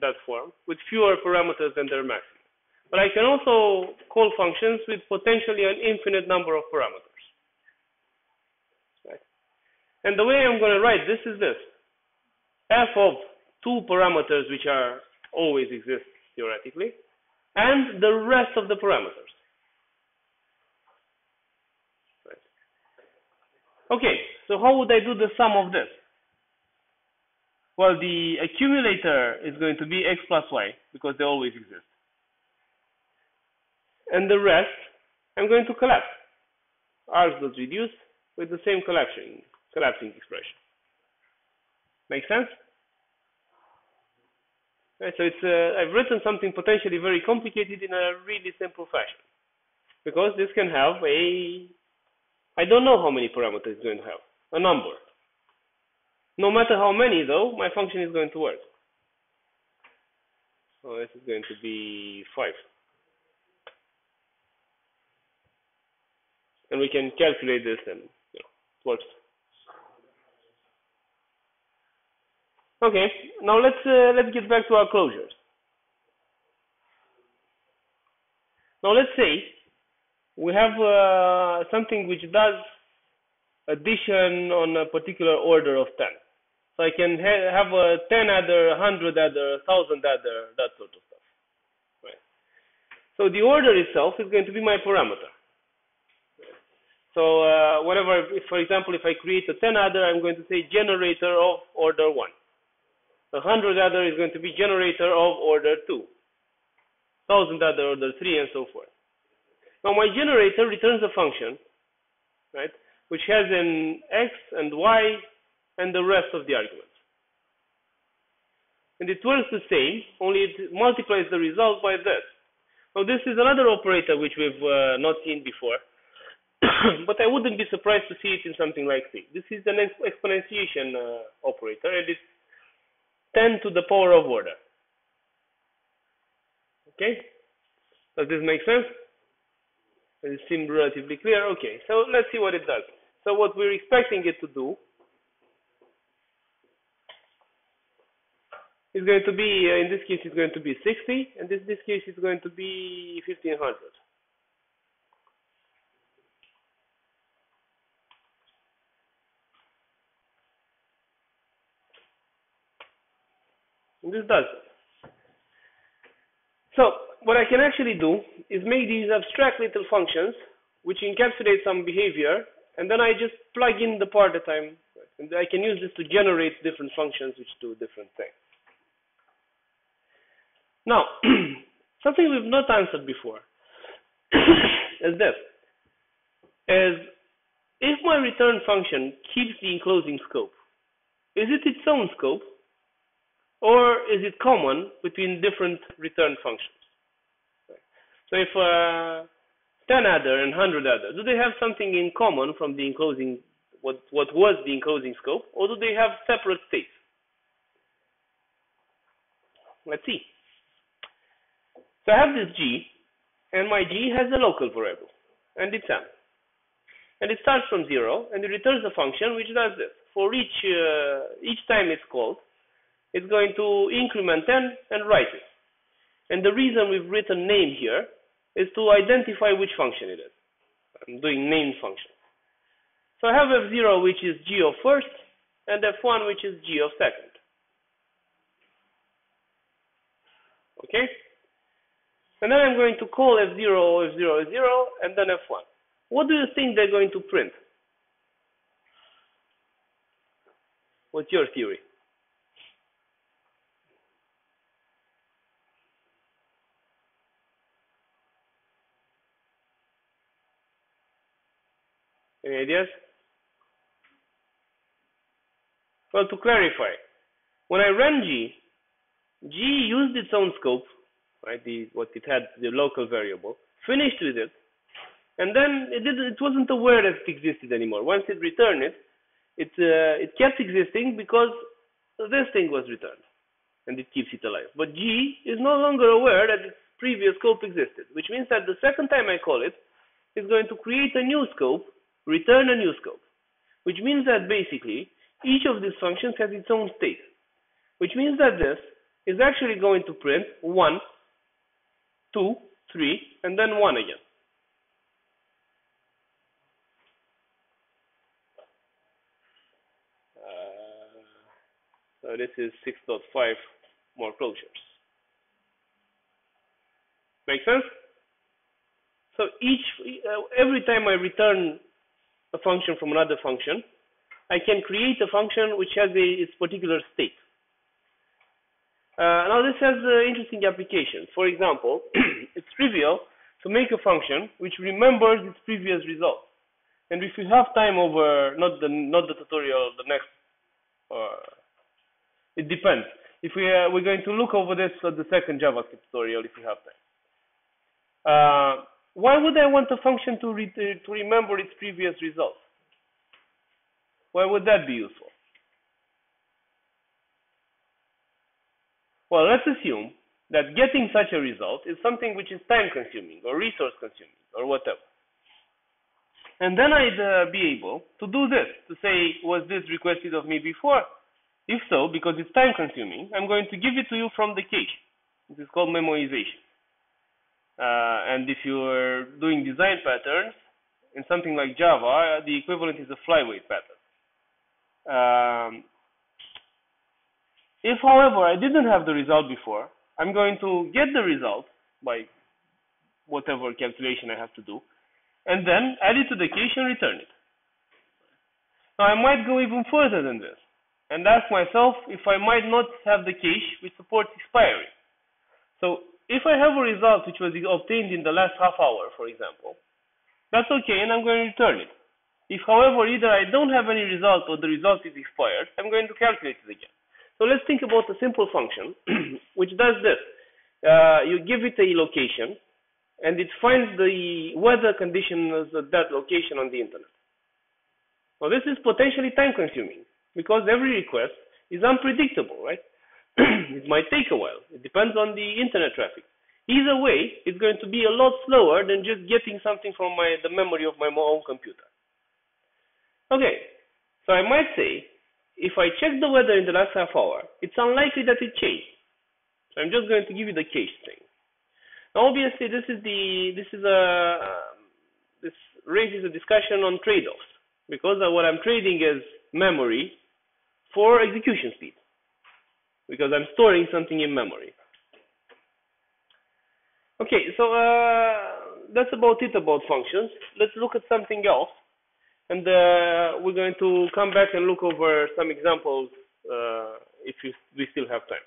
that form, with fewer parameters than their maximum. But I can also call functions with potentially an infinite number of parameters. Right? And the way I'm going to write this is this. F of two parameters which are always exist theoretically, and the rest of the parameters. Right. Okay, so how would I do the sum of this? Well, the accumulator is going to be x plus y, because they always exist. And the rest, I'm going to collapse. Args.reduce with the same collapsing expression. Make sense? Right, so it's I've written something potentially very complicated in a really simple fashion, because this can have I don't know how many parameters it's going to have, a number. No matter how many, though, my function is going to work. So this is going to be 5. And we can calculate this, and it works. Okay, now let's get back to our closures. Now let's say we have something which does addition on a particular order of 10. So I can have a 10 adder, 100 adder, 1000 adder, that sort of stuff. Right. So the order itself is going to be my parameter. So for example, if I create a 10 adder, I'm going to say generator of order 1. 100 adder is going to be generator of order 2, 1000 adder order 3, and so forth. Now my generator returns a function, right, which has an x and y and the rest of the arguments. And it works the same, only it multiplies the result by this. Now this is another operator which we've not seen before, but I wouldn't be surprised to see it in something like C. This is an exponentiation operator, and it's 10 to the power of order. Okay? Does this make sense? Does it seem relatively clear? Okay, so let's see what it does. So what we're expecting it to do is going to be, in this case, it's going to be 60, and in this case, it's going to be 1500. And this does it. So what I can actually do is make these abstract little functions which encapsulate some behavior and then I just plug in the part that and I can use this to generate different functions which do different things. Now, something we've not answered before is this, is if my return function keeps the enclosing scope, is it its own scope, or is it common between different return functions? So if 10 adder and 100 adder, do they have something in common from the enclosing, what was the enclosing scope, or do they have separate states? Let's see. So I have this g, and my g has a local variable, and it's m. And it starts from 0, and it returns a function which does this. For each time it's called, it's going to increment 10 and write it. And the reason we've written name here is to identify which function it is. I'm doing name function. So I have f0, which is g of first, and f1, which is g of second. Okay? And then I'm going to call f0, f0, f0, and then f1. What do you think they're going to print? What's your theory? Any ideas? Well, to clarify, when I ran G used its own scope, right? What it had, the local variable, finished with it, and then it wasn't aware that it existed anymore. Once it returned it, it kept existing because this thing was returned, and it keeps it alive. But G is no longer aware that its previous scope existed, which means that the second time I call it, it's going to create a new scope, return a new scope, which means that basically each of these functions has its own state, which means that this is actually going to print 1, 2, 3, and then 1 again. So this is 6.5 more closures. Make sense? So every time I return a function from another function, I can create a function which has its particular state. Now this has interesting applications. For example, it's trivial to make a function which remembers its previous result. And if you have time over, not the tutorial, the next, it depends. If we're going to look over this at the second JavaScript tutorial if you have time. Why would I want a function to remember its previous result? Why would that be useful? Well, let's assume that getting such a result is something which is time consuming or resource consuming or whatever. And then I'd be able to do this, to say, was this requested of me before? If so, because it's time consuming, I'm going to give it to you from the cache. This is called memoization. And if you're doing design patterns, in something like Java, the equivalent is a flyweight pattern. If, however, I didn't have the result before, I'm going to get the result by whatever calculation I have to do, and then add it to the cache and return it. Now, I might go even further than this and ask myself if I might not have the cache which supports expiry. So, if I have a result which was obtained in the last half hour, for example, that's okay, and I'm going to return it. If, however, either I don't have any result or the result is expired, I'm going to calculate it again. So let's think about a simple function which does this. You give it a location, and it finds the weather conditions at that location on the internet. Now, this is potentially time-consuming because every request is unpredictable, right? It might take a while. It depends on the internet traffic. Either way, it's going to be a lot slower than just getting something from the memory of my own computer. Okay, so I might say, if I check the weather in the last half hour, it's unlikely that it changed. So I'm just going to give you the cache thing. Now, obviously, this raises a discussion on trade-offs, because what I'm trading is memory for execution speed, because I'm storing something in memory. Okay, so that's about it about functions. Let's look at something else. And we're going to come back and look over some examples if we still have time.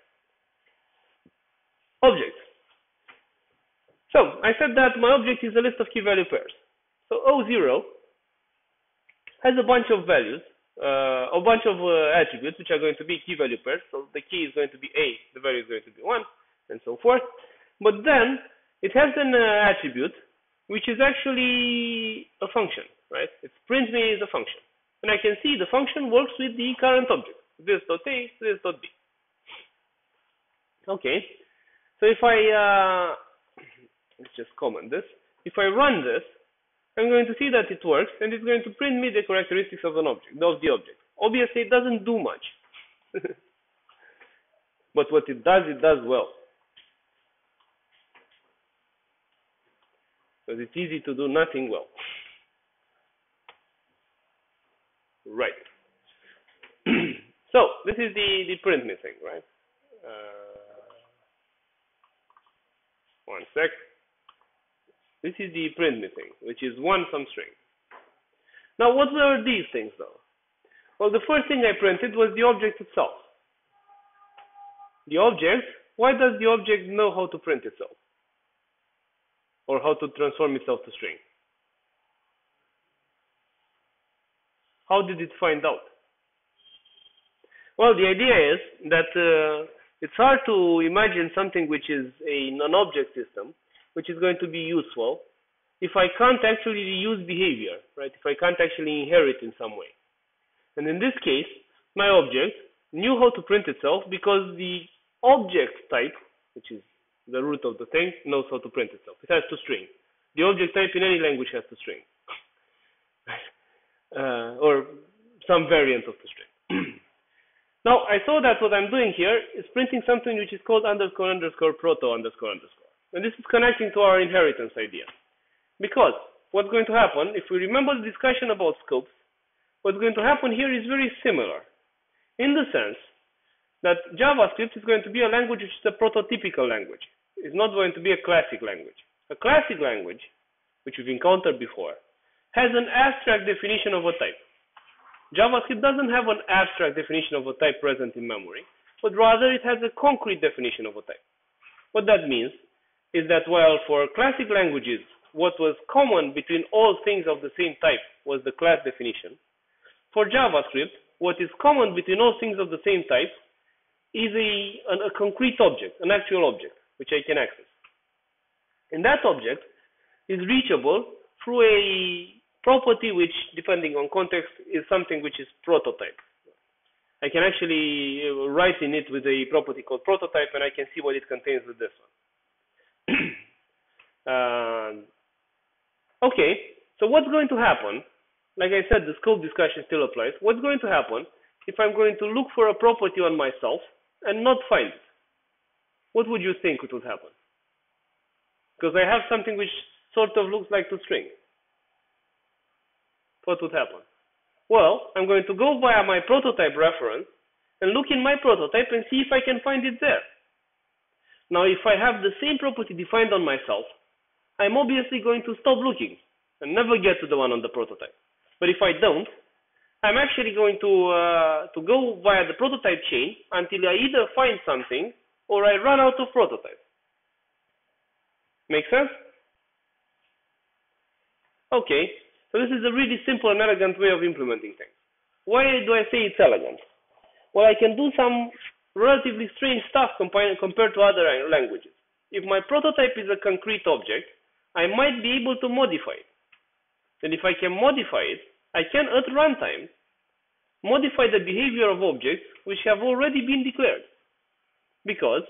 Objects. So I said that my object is a list of key value pairs. So O0 has a bunch of values, a bunch of attributes which are going to be key value pairs. So the key is going to be A, the value is going to be 1, and so forth. But then it has an attribute which is actually a function, right? It's print me is a function. And I can see the function works with the current object, this.a, this.b. Okay, so if I, let's just comment this. If I run this, I'm going to see that it works, and it's going to print me the characteristics of an object, of the object. Obviously, it doesn't do much. But what it does well. Because it's easy to do nothing well. Right. So, this is the print me thing, right? One sec. This is the print me thing, which is one some string. Now, what are these things, though? Well, the first thing I printed was the object itself. The object, why does the object know how to print itself? Or how to transform itself to string? How did it find out? Well, the idea is that it's hard to imagine something which is a non-object system, which is going to be useful, if I can't actually reuse behavior, right? If I can't actually inherit in some way. And in this case, my object knew how to print itself because the object type, which is the root of the thing, knows how to print itself. It has to string. The object type in any language has to string. Or some variant of the string. Now, I saw that what I'm doing here is printing something which is called underscore underscore proto underscore underscore. And this is connecting to our inheritance idea. Because what's going to happen, if we remember the discussion about scopes, what's going to happen here is very similar. In the sense that JavaScript is going to be a language which is a prototypical language. It's not going to be a classic language. A classic language, which we've encountered before, has an abstract definition of a type. JavaScript doesn't have an abstract definition of a type present in memory, but rather it has a concrete definition of a type. What that means is that while for classic languages, what was common between all things of the same type was the class definition, for JavaScript, what is common between all things of the same type is a concrete object, an actual object, which I can access. And that object is reachable through a property which, depending on context, is something which is prototype. I can actually write in it with a property called prototype, and I can see what it contains with this one. Okay, so what's going to happen? Like I said, the scope discussion still applies. What's going to happen if I'm going to look for a property on myself and not find it? What would you think it would happen? Because I have something which sort of looks like to string. What would happen? Well, I'm going to go via my prototype reference and look in my prototype and see if I can find it there. Now, if I have the same property defined on myself, I'm obviously going to stop looking and never get to the one on the prototype. But if I don't, I'm actually going to go via the prototype chain until I either find something or I run out of prototype. Make sense? Okay, so this is a really simple and elegant way of implementing things. Why do I say it's elegant? Well, I can do some relatively strange stuff compared to other languages. If my prototype is a concrete object, I might be able to modify it. And if I can modify it, I can at runtime modify the behavior of objects which have already been declared. Because,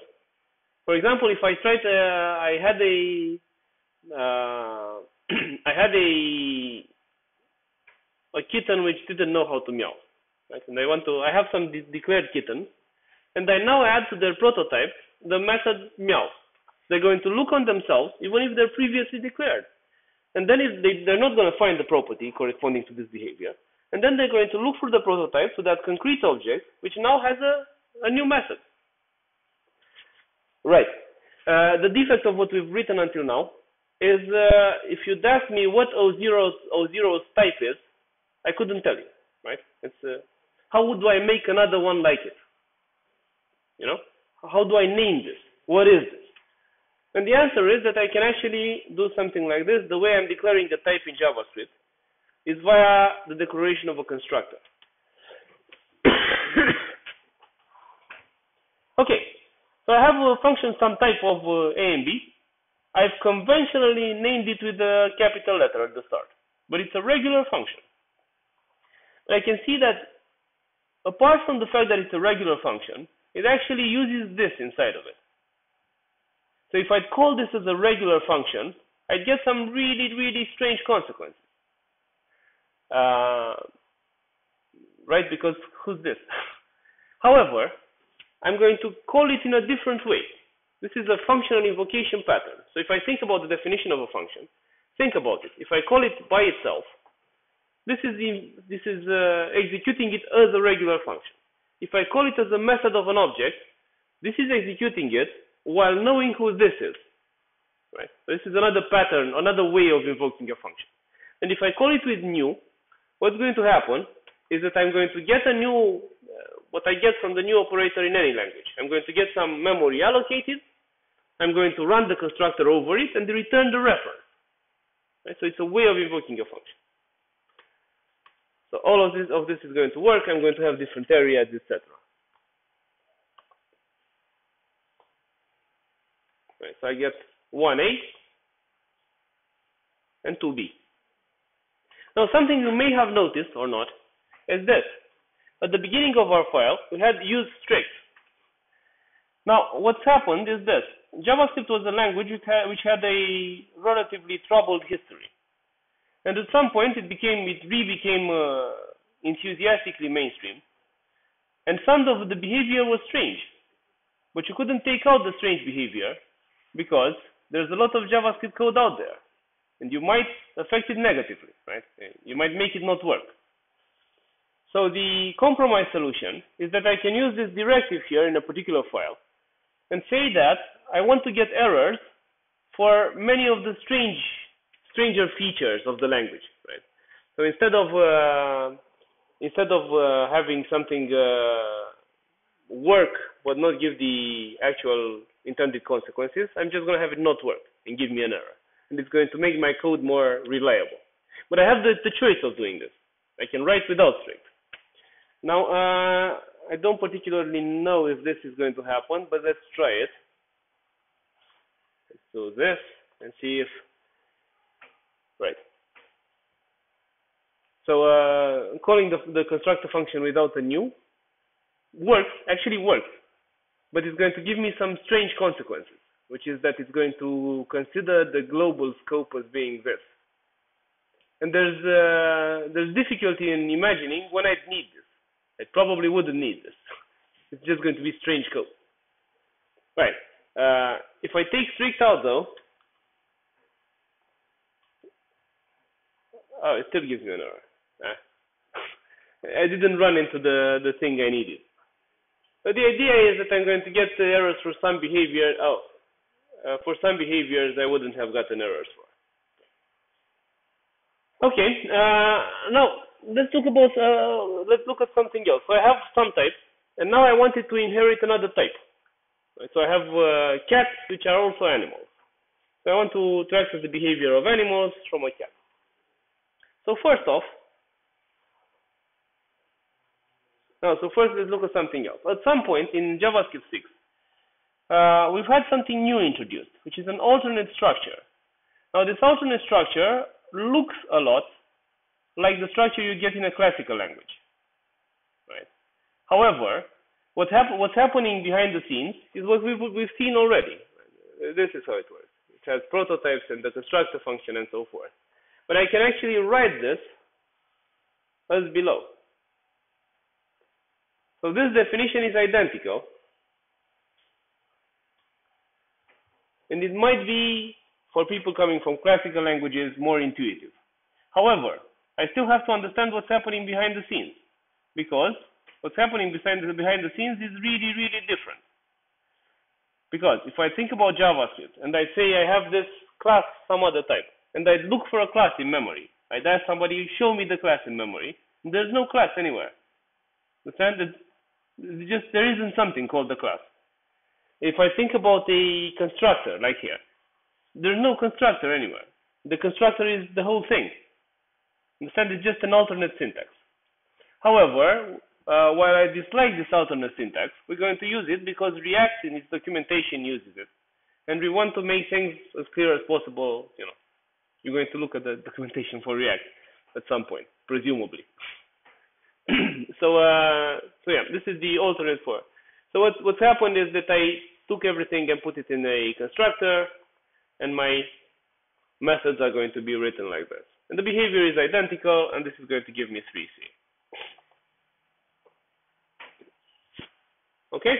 for example, if I tried, I had a kitten which didn't know how to meow, right? And I have some declared kittens, and I now add to their prototype the method meow. They're going to look on themselves even if they're previously declared. And then they're not going to find the property corresponding to this behavior. And then they're going to look for the prototype to that concrete object, which now has a new method. Right. The defect of what we've written until now is if you'd ask me what O0's type is, I couldn't tell you, right? How do I make another one like it? How do I name this? What is this? And the answer is that I can actually do something like this. The way I'm declaring the type in JavaScript is via the declaration of a constructor. Okay, so I have a function some type of a and b. I've conventionally named it with a capital letter at the start, but it's a regular function. But I can see that apart from the fact that it's a regular function, it actually uses this inside of it. So if I'd call this as a regular function, I'd get some really, really strange consequences. Right? Because who's this? However, I'm going to call it in a different way. This is a functional invocation pattern. So if I think about the definition of a function, think about it. If I call it by itself, this is executing it as a regular function. If I call it as a method of an object, this is executing it while knowing who this is. Right? So this is another pattern, another way of invoking a function. And if I call it with new, what's going to happen is that I'm going to get a new, what I get from the new operator in any language. I'm going to get some memory allocated. I'm going to run the constructor over it and return the reference. Right? So it's a way of invoking a function. So all of this is going to work. I'm going to have different areas, etc. Right, so I get 1a and 2b. Now something you may have noticed or not is this. At the beginning of our file, we had used strict. Now what's happened is this. JavaScript was a language which had a relatively troubled history. And at some point it became enthusiastically mainstream. And some of the behavior was strange. But you couldn't take out the strange behavior because there's a lot of JavaScript code out there. And you might affect it negatively, right? You might make it not work. So the compromise solution is that I can use this directive here in a particular file and say that I want to get errors for many of the stranger features of the language, right? So instead of having something work but not give the actual intended consequences, I'm just going to have it not work and give me an error. And it's going to make my code more reliable. But I have the choice of doing this. I can write without strict. Now, I don't particularly know if this is going to happen, but let's try it. Let's do this and see if... Right. So calling the constructor function without a new actually works, but it's going to give me some strange consequences, which is that it's going to consider the global scope as being this. And there's difficulty in imagining when I'd need this. I probably wouldn't need this. It's just going to be strange code. Right. If I take strict out though, it still gives me an error. I didn't run into the thing I needed. But the idea is that I'm going to get the errors for some behavior. For some behaviors I wouldn't have gotten errors for. Okay. Now let's look at something else. So I have some type, and now I wanted to inherit another type. Right? So I have cats, which are also animals. So I want to access the behavior of animals from a cat. So first let's look at something else. At some point in JavaScript 6, we've had something new introduced, which is an alternate structure. Now this alternate structure looks a lot like the structure you get in a classical language, right? However, what's happening behind the scenes is what we've seen already. This is how it works. It has prototypes and the constructor function and so forth. But I can actually write this as below. So this definition is identical, and it might be, for people coming from classical languages, more intuitive. However, I still have to understand what's happening behind the scenes, because what's happening behind the scenes is really, really different. Because if I think about JavaScript, and I say I have this class, some other type, and I look for a class in memory, I'd ask somebody, show me the class in memory. There's no class anywhere. Understand? There isn't something called the class. If I think about a constructor, like here, there's no constructor anywhere. The constructor is the whole thing. Understand? It's just an alternate syntax. However, while I dislike this alternate syntax, we're going to use it because React in its documentation uses it. And we want to make things as clear as possible. You know, you're going to look at the documentation for React at some point, presumably. So yeah, this is the alternate for. So what's happened is that I took everything and put it in a constructor, and my methods are going to be written like this. And the behavior is identical, and this is going to give me 3C. Okay?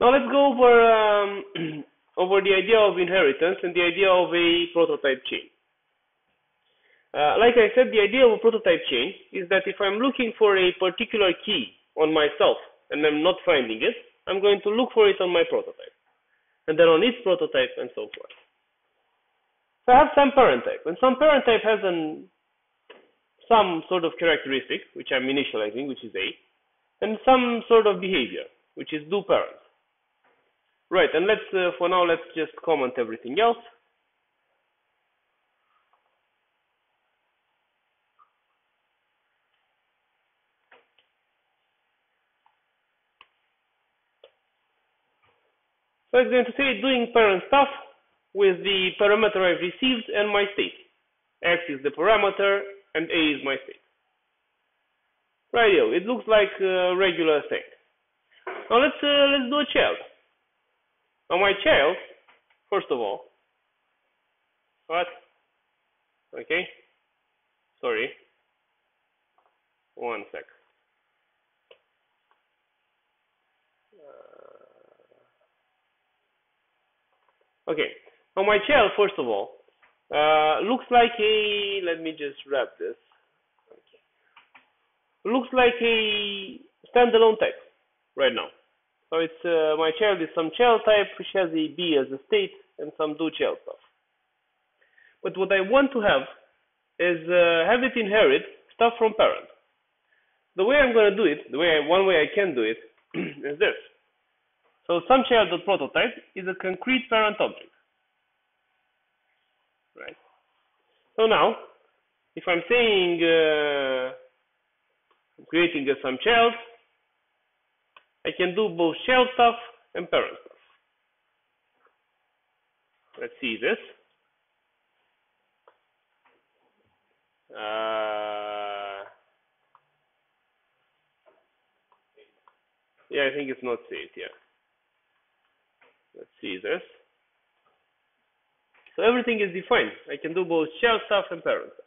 Now let's go over over the idea of inheritance and the idea of a prototype chain. Like I said, the idea of a prototype chain is that if I'm looking for a particular key on myself and I'm not finding it, I'm going to look for it on my prototype, and then on its prototype, and so forth. So I have some parent type, and some parent type has some sort of characteristic, which I'm initializing, which is A, and some sort of behavior, which is do parent. Right, and for now, let's just comment everything else. So it's going to say doing parent stuff with the parameter I've received and my state. X is the parameter and A is my state. Rightio, it looks like a regular thing. Now let's do a child. Now my child, first of all, what? Okay, sorry, 1 sec. Okay, now my child, first of all, looks like a, let me just wrap this. Okay. Looks like a standalone type right now. So it's my child is some child type which has a B as a state and some do child stuff. But what I want to have is have it inherit stuff from parent. The way I'm going to do it, one way I can do it is this. So some child.prototype is a concrete parent object. Right. So now, if I'm saying I'm creating some child, I can do both child stuff and parent stuff. Let's see this. Yeah, I think it's not saved here. Let's see this. So everything is defined. I can do both child stuff and parent stuff.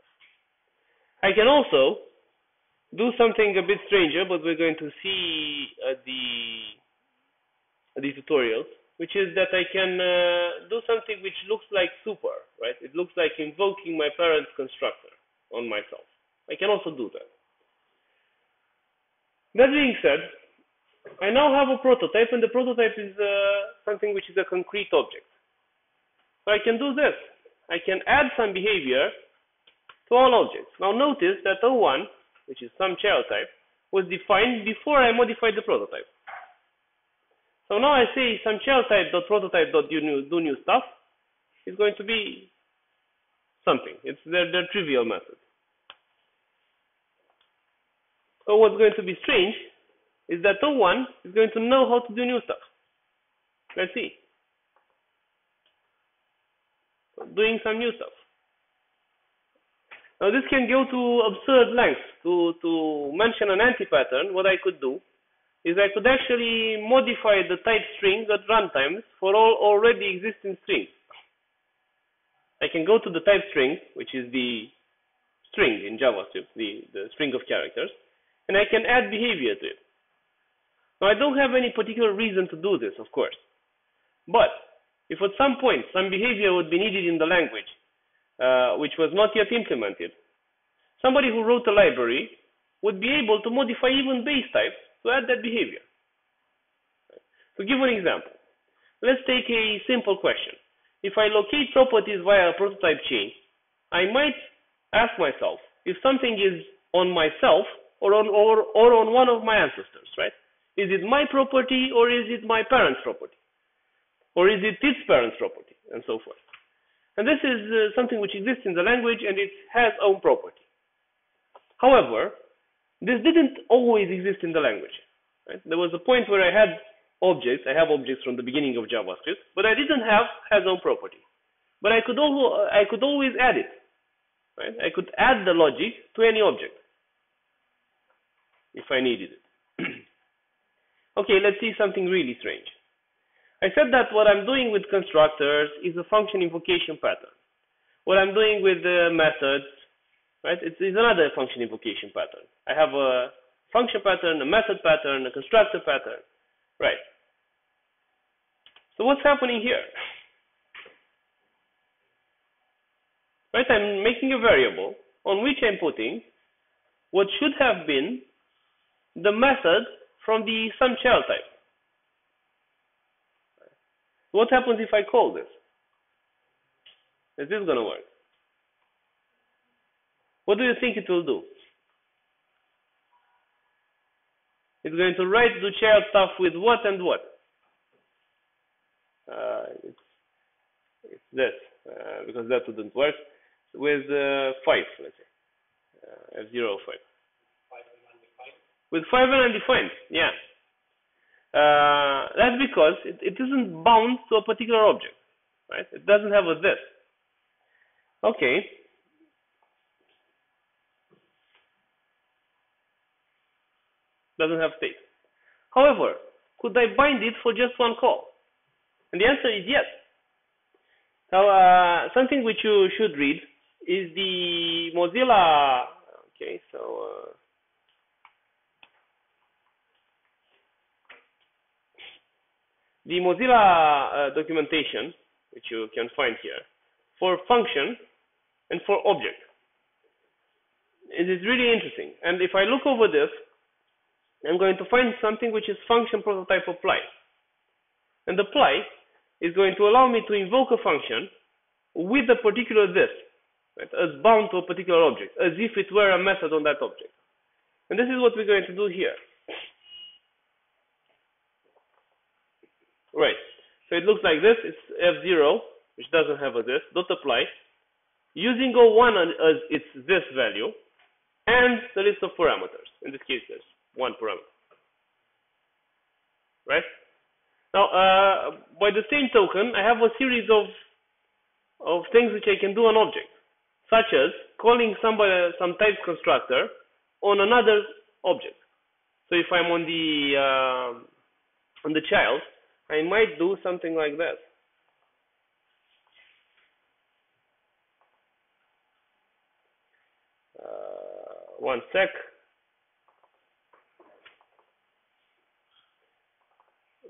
I can also do something a bit stranger, but we're going to see at the tutorials, which is that I can do something which looks like super, right? It looks like invoking my parent's constructor on myself. I can also do that. That being said, I now have a prototype, and the prototype is something which is a concrete object. So I can do this. I can add some behavior to all objects. Now notice that O1, which is some child type, was defined before I modified the prototype. So now I say some child type.prototype.do new stuff is going to be something. It's their trivial method. So what's going to be strange is that O1 is going to know how to do new stuff. Let's see. So doing some new stuff. Now this can go to absurd lengths. To mention an anti-pattern, what I could do is I could actually modify the type strings at runtimes for all already existing strings. I can go to the type string, which is the string in JavaScript, the string of characters, and I can add behavior to it. Now I don't have any particular reason to do this, of course. But if at some point some behavior would be needed in the language, which was not yet implemented, somebody who wrote a library would be able to modify even base types to add that behavior. To give an example, let's take a simple question. If I locate properties via a prototype chain, I might ask myself if something is on myself or on one of my ancestors, right? Is it my property or is it my parent's property? Or is it its parent's property? And so forth. And this is something which exists in the language and it has own property. However, this didn't always exist in the language. Right? There was a point where I have objects from the beginning of JavaScript, but I didn't have has own property. But I could always add it. Right? I could add the logic to any object if I needed it. Okay, let's see something really strange. I said that what I'm doing with constructors is a function invocation pattern. What I'm doing with the methods, right, it's another function invocation pattern. I have a function pattern, a method pattern, a constructor pattern, right? So what's happening here? Right, I'm making a variable on which I'm putting what should have been the method from the some child type. What happens if I call this? Is this going to work? What do you think it will do? It's going to write the child stuff with what and what? It's this, because that wouldn't work. With 5, let's say. F0, 5. With 5 and undefined, yeah. That's because it isn't bound to a particular object, right? It doesn't have a this. Okay. Doesn't have state. However, could I bind it for just one call? And the answer is yes. Now, something which you should read is the Mozilla. Okay, so. The Mozilla documentation, which you can find here, for function and for object. It is really interesting. And if I look over this, I'm going to find something which is function prototype apply. And apply is going to allow me to invoke a function with a particular this, right, as bound to a particular object, as if it were a method on that object. And this is what we're going to do here. Right, so it looks like this. It's F0, which doesn't have a this, dot apply, using O1 as its this value, and the list of parameters. In this case, there's one parameter. Right? Now, by the same token, I have a series of things which I can do on object, such as calling some type constructor on another object. So if I'm on the child, I might do something like that. One sec.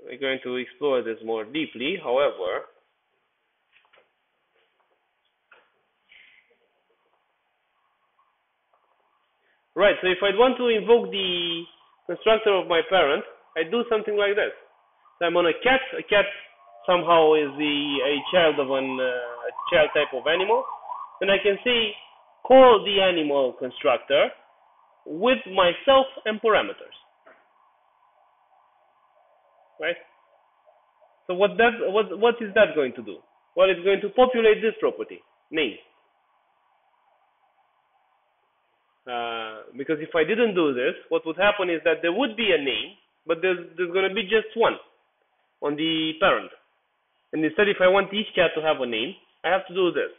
We're going to explore this more deeply, however. Right, so if I want to invoke the constructor of my parent, I do something like this. So I'm on a cat. A cat somehow is a child of a child type of animal. Then I can say call the animal constructor with myself and parameters. Right? So what is that going to do? Well, it's going to populate this property, name. Because if I didn't do this, what would happen is that there would be a name, but there's going to be just one on the parent. And instead, if I want each cat to have a name, I have to do this.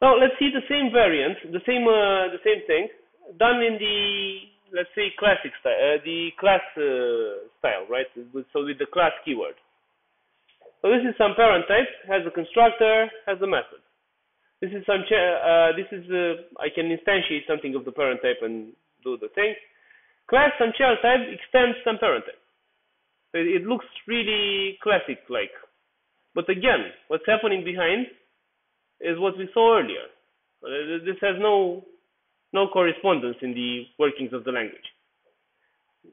Now let's see the same variant, the same thing done in the, let's say, classic style, the class style, right? So with the class keyword. So this is some parent type, has a constructor, has a method. This is some I can instantiate something of the parent type and do the thing. Class some child type extends some parent type. So it looks really classic-like. But again, what's happening behind is what we saw earlier. This has no correspondence in the workings of the language.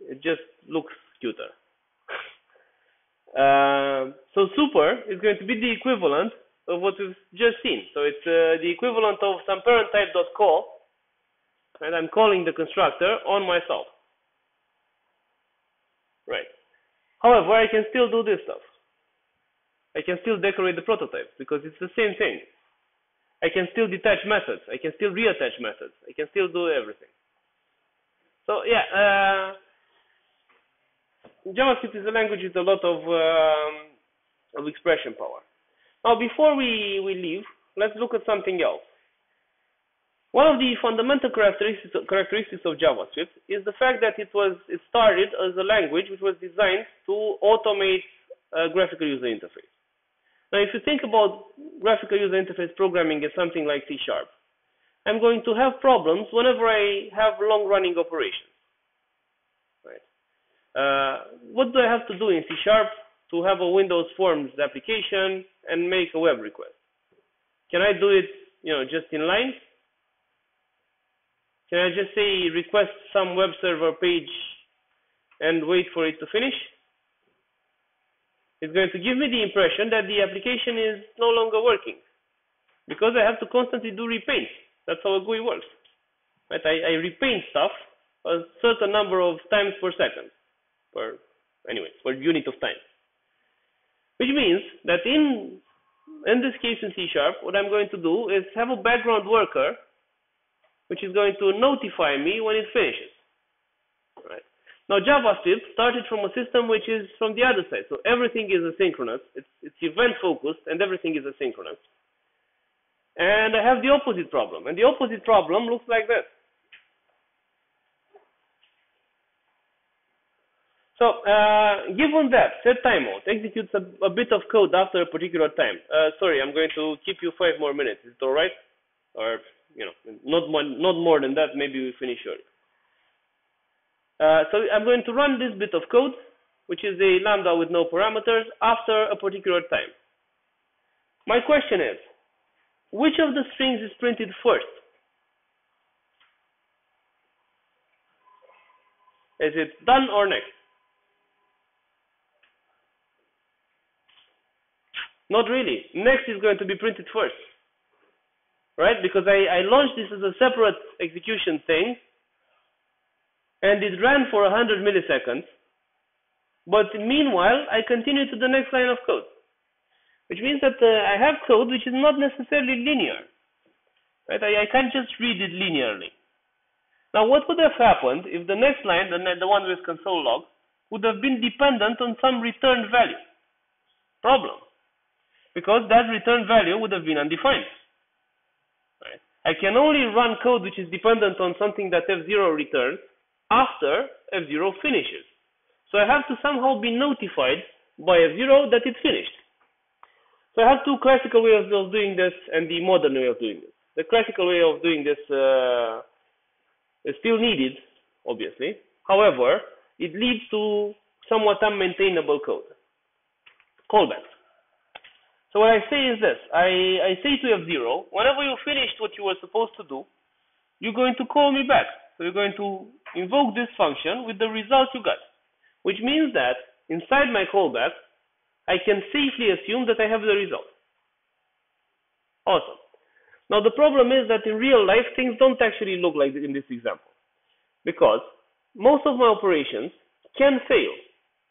It just looks cuter. So super is going to be the equivalent of what we've just seen. So it's the equivalent of some parent type.call, and I'm calling the constructor on myself. Right. However, I can still do this stuff. I can still decorate the prototype because it's the same thing. I can still detach methods. I can still reattach methods. I can still do everything. So yeah, JavaScript is a language with a lot of expression power. Now, before we leave, let's look at something else. One of the fundamental characteristics of JavaScript is the fact that it started as a language which was designed to automate graphical user interface. Now, if you think about graphical user interface programming as something like C#, I'm going to have problems whenever I have long-running operations. Right? What do I have to do in C# to have a Windows Forms application and make a web request? Can I do it, just in line? Can I just say request some web server page and wait for it to finish? It's going to give me the impression that the application is no longer working because I have to constantly do repaint. That's how a GUI works. Right? I repaint stuff a certain number of times per second, per unit of time. Which means that in this case in C#, what I'm going to do is have a background worker which is going to notify me when it finishes. Right? Now, JavaScript started from a system which is from the other side. So everything is asynchronous. It's event-focused, and everything is asynchronous. And I have the opposite problem. And the opposite problem looks like this. So, given that set timeout executes a bit of code after a particular time. Sorry, I'm going to keep you 5 more minutes. Is it all right? Or, not more than that. Maybe we finish early. So I'm going to run this bit of code, which is a lambda with no parameters, after a particular time. My question is, which of the strings is printed first? Is it done or next? Not really. Next is going to be printed first. Right? Because I launched this as a separate execution thing, and it ran for 100 milliseconds. But meanwhile, I continue to the next line of code, which means that I have code which is not necessarily linear. Right? I can't just read it linearly. Now, what would have happened if the next line, the one with console log, would have been dependent on some return value? Problem. Because that return value would have been undefined. Right? I can only run code which is dependent on something that F0 returns after F0 finishes. So I have to somehow be notified by F0 that it finished. So I have two classical ways of doing this and the modern way of doing this. The classical way of doing this is still needed, obviously. However, it leads to somewhat unmaintainable code. Callbacks. So what I say is this. I say to F0, whenever you finished what you were supposed to do, you're going to call me back. So you're going to invoke this function with the result you got, which means that inside my callback, I can safely assume that I have the result. Awesome. Now the problem is that in real life, things don't actually look like in this example, because most of my operations can fail.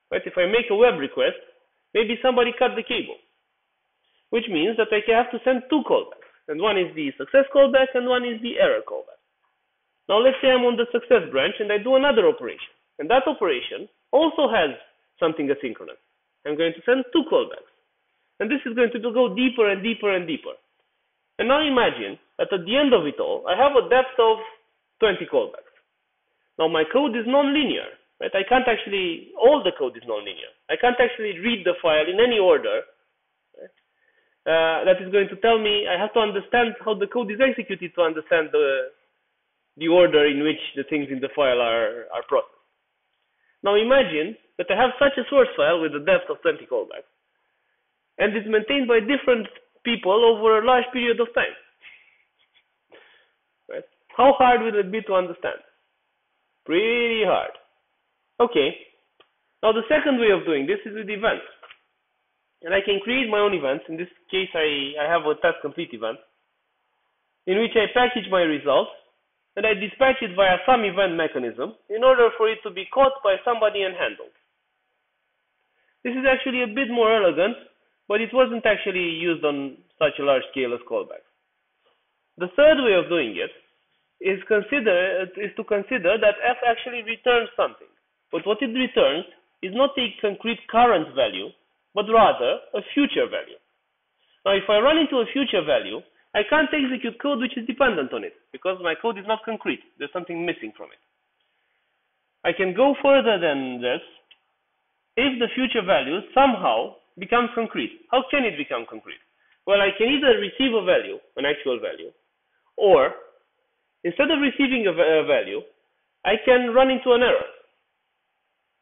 Right? If I make a web request, maybe somebody cut the cable, which means that I have to send two callbacks, and one is the success callback and one is the error callback. Now let's say I'm on the success branch and I do another operation, and that operation also has something asynchronous. I'm going to send two callbacks, and this is going to go deeper and deeper and deeper. And now imagine that at the end of it all, I have a depth of 20 callbacks. Now my code is non-linear, right? All the code is non-linear. I can't actually read the file in any order. Right? That is going to tell me I have to understand how the code is executed to understand the order in which the things in the file are processed. Now imagine that I have such a source file with a depth of 20 callbacks, and it's maintained by different people over a large period of time. Right? How hard will it be to understand? Pretty hard. Okay. Now the second way of doing this is with events. And I can create my own events. In this case, I have a task complete event in which I package my results and I dispatch it via some event mechanism in order for it to be caught by somebody and handled. This is actually a bit more elegant, but it wasn't actually used on such a large scale as callbacks. The third way of doing it is to consider that f actually returns something. But what it returns is not a concrete current value, but rather a future value. Now, if I run into a future value, I can't execute code which is dependent on it, because my code is not concrete. There's something missing from it. I can go further than this if the future value somehow becomes concrete. How can it become concrete? Well, I can either receive a value, an actual value, or instead of receiving a value, I can run into an error.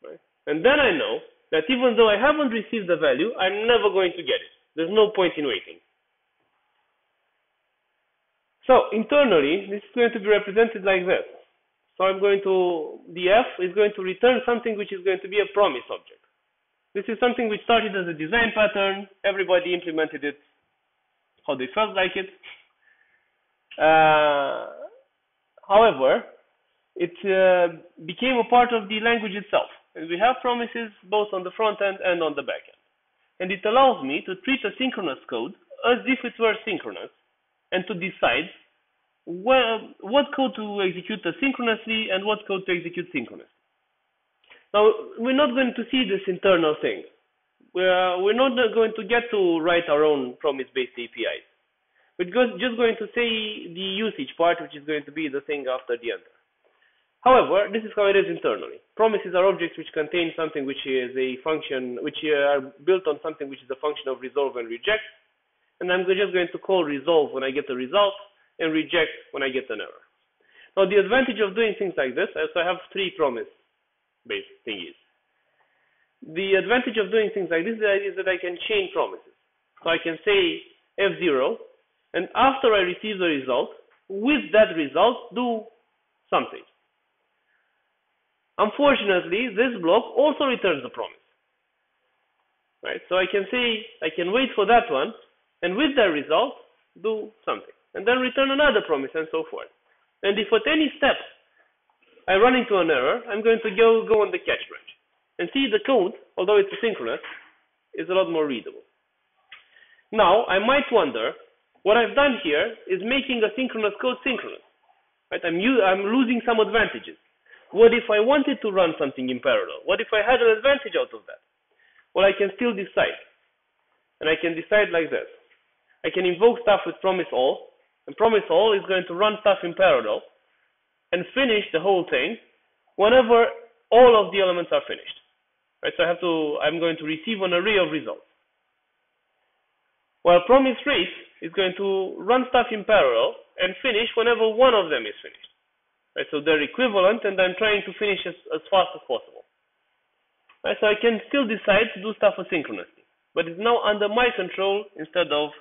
Right? And then I know that even though I haven't received the value, I'm never going to get it. There's no point in waiting. So internally, this is going to be represented like this. So the f is going to return something which is going to be a promise object. This is something which started as a design pattern. Everybody implemented it how they felt like it. However, it became a part of the language itself. And we have promises both on the front end and on the back end. And it allows me to treat asynchronous code as if it were synchronous and to decide what code to execute asynchronously and what code to execute synchronously. Now, we're not going to see this internal thing. We're not going to get to write our own promise-based APIs. We're just going to say the usage part, which is going to be the thing after the enter. However, this is how it is internally. Promises are objects which contain something which is a function, which are built on something which is a function of resolve and reject. And I'm just going to call resolve when I get a result and reject when I get an error. Now, the advantage of doing things like this, so I have three promise-based thingies. The advantage of doing things like this is that I can chain promises. So I can say F0, and after I receive the result, with that result, do something. Unfortunately, this block also returns a promise. Right? So I can say, I can wait for that one, and with that result, do something. And then return another promise, and so forth. And if at any step I run into an error, I'm going to go on the catch branch. And see the code, although it's asynchronous, is a lot more readable. Now, I might wonder, what I've done here is making asynchronous code synchronous. Right? I'm losing some advantages. What if I wanted to run something in parallel? What if I had an advantage out of that? Well, I can still decide. And I can decide like this. I can invoke stuff with promise all, and promise all is going to run stuff in parallel and finish the whole thing whenever all of the elements are finished. Right? So I'm going to receive an array of results. While promise race is going to run stuff in parallel and finish whenever one of them is finished. Right, so they're equivalent, and I'm trying to finish as fast as possible. Right, so I can still decide to do stuff asynchronously, but it's now under my control instead of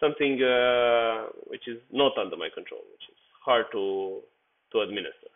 something which is not under my control, which is hard to administer.